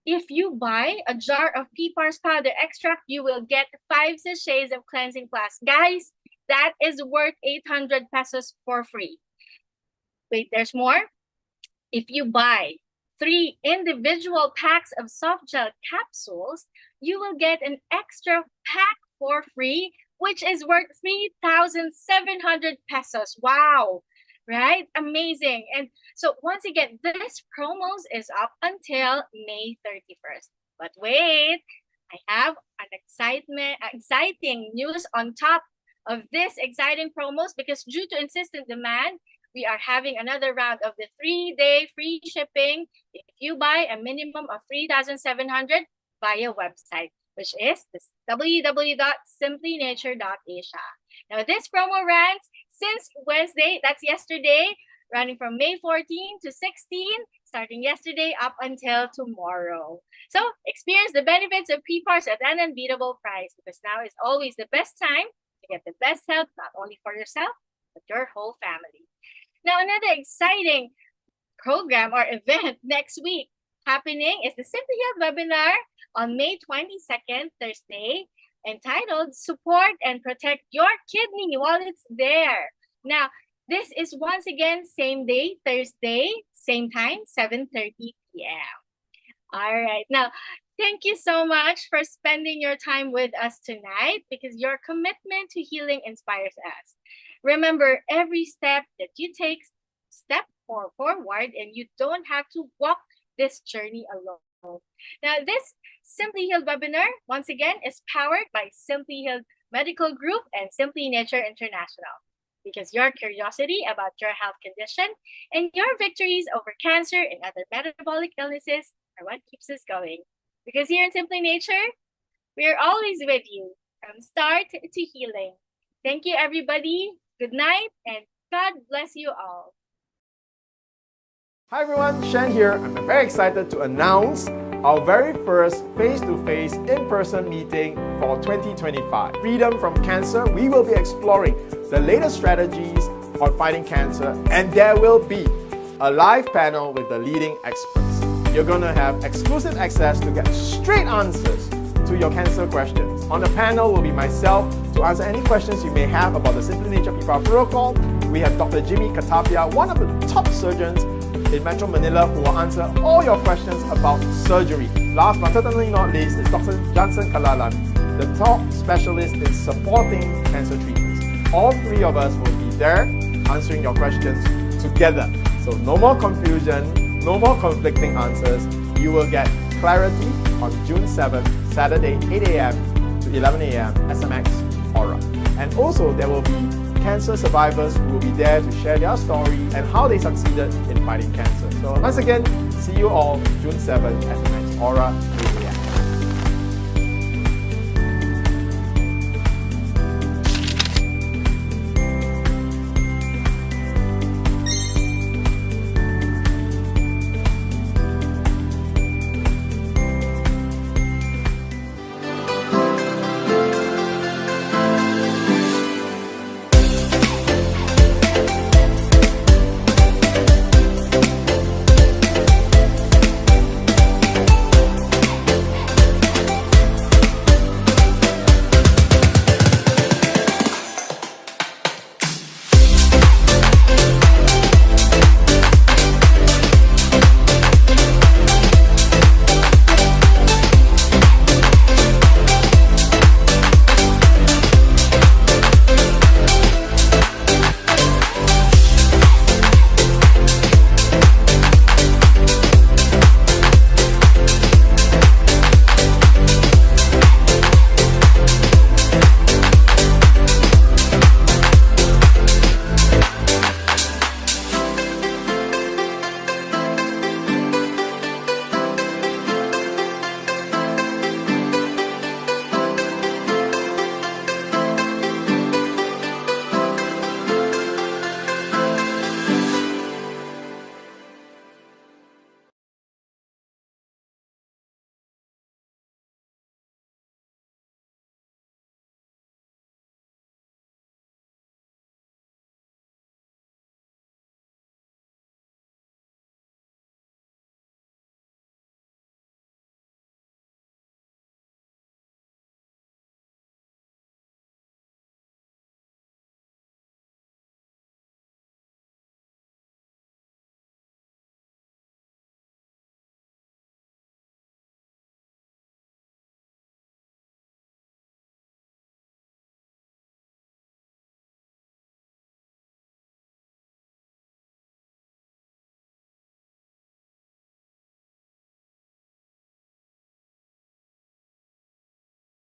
if you buy a jar of PPARS powder extract, you will get 5 sachets of cleansing plus. Guys, that is worth 800 pesos for free. Wait, there's more. If you buy 3 individual packs of soft gel capsules, you will get an extra pack for free, which is worth 3,700 pesos. Wow, right? Amazing. And so once again, this promos is up until May 31st. But wait, I have an exciting news on top of this exciting promos, because due to insistent demand, we are having another round of the 3-day free shipping if you buy a minimum of 3,700 via website, which is www.simplynature.ph. Now, this promo runs since Wednesday, that's yesterday, running from May 14 to 16, starting yesterday up until tomorrow. So, experience the benefits of PPARS at an unbeatable price, because now is always the best time to get the best health, not only for yourself, but your whole family. Now, another exciting program or event next week happening is the Simply Health webinar on May 22nd, Thursday, entitled Support and Protect Your Kidney While It's There. Now, this is once again same day, Thursday, same time, 7:30 p.m. All right. Now, thank you so much for spending your time with us tonight, because your commitment to healing inspires us. Remember, every step that you take, step forward, and you don't have to walk this journey alone. Now, this Simply Healed webinar, once again, is powered by Simply Healed Medical Group and Simply Nature International, because your curiosity about your health condition and your victories over cancer and other metabolic illnesses are what keeps us going. Because here in Simply Nature, we are always with you from start to healing. Thank you, everybody. Good night, and God bless you all. Hi everyone, Shyan here. I'm very excited to announce our very first face-to-face in-person meeting for 2025. Freedom from Cancer. We will be exploring the latest strategies on fighting cancer, and there will be a live panel with the leading experts. You're going to have exclusive access to get straight answers to your cancer questions. On the panel will be myself to answer any questions you may have about the Simply Nature PPAR protocol. We have Dr. Jimmy Katapia, one of the top surgeons in Metro Manila, who will answer all your questions about surgery. Last but certainly not least is Dr. Jansen Calalan, the top specialist in supporting cancer treatments. All 3 of us will be there answering your questions together. So no more confusion, no more conflicting answers. You will get clarity on June 7th, Saturday, 8 a.m. to 11 a.m. SMX Aura. And also there will be cancer survivors who will be there to share their story and how they succeeded in fighting cancer. So once again, see you all June 7th, SMX Aura, 8 a.m.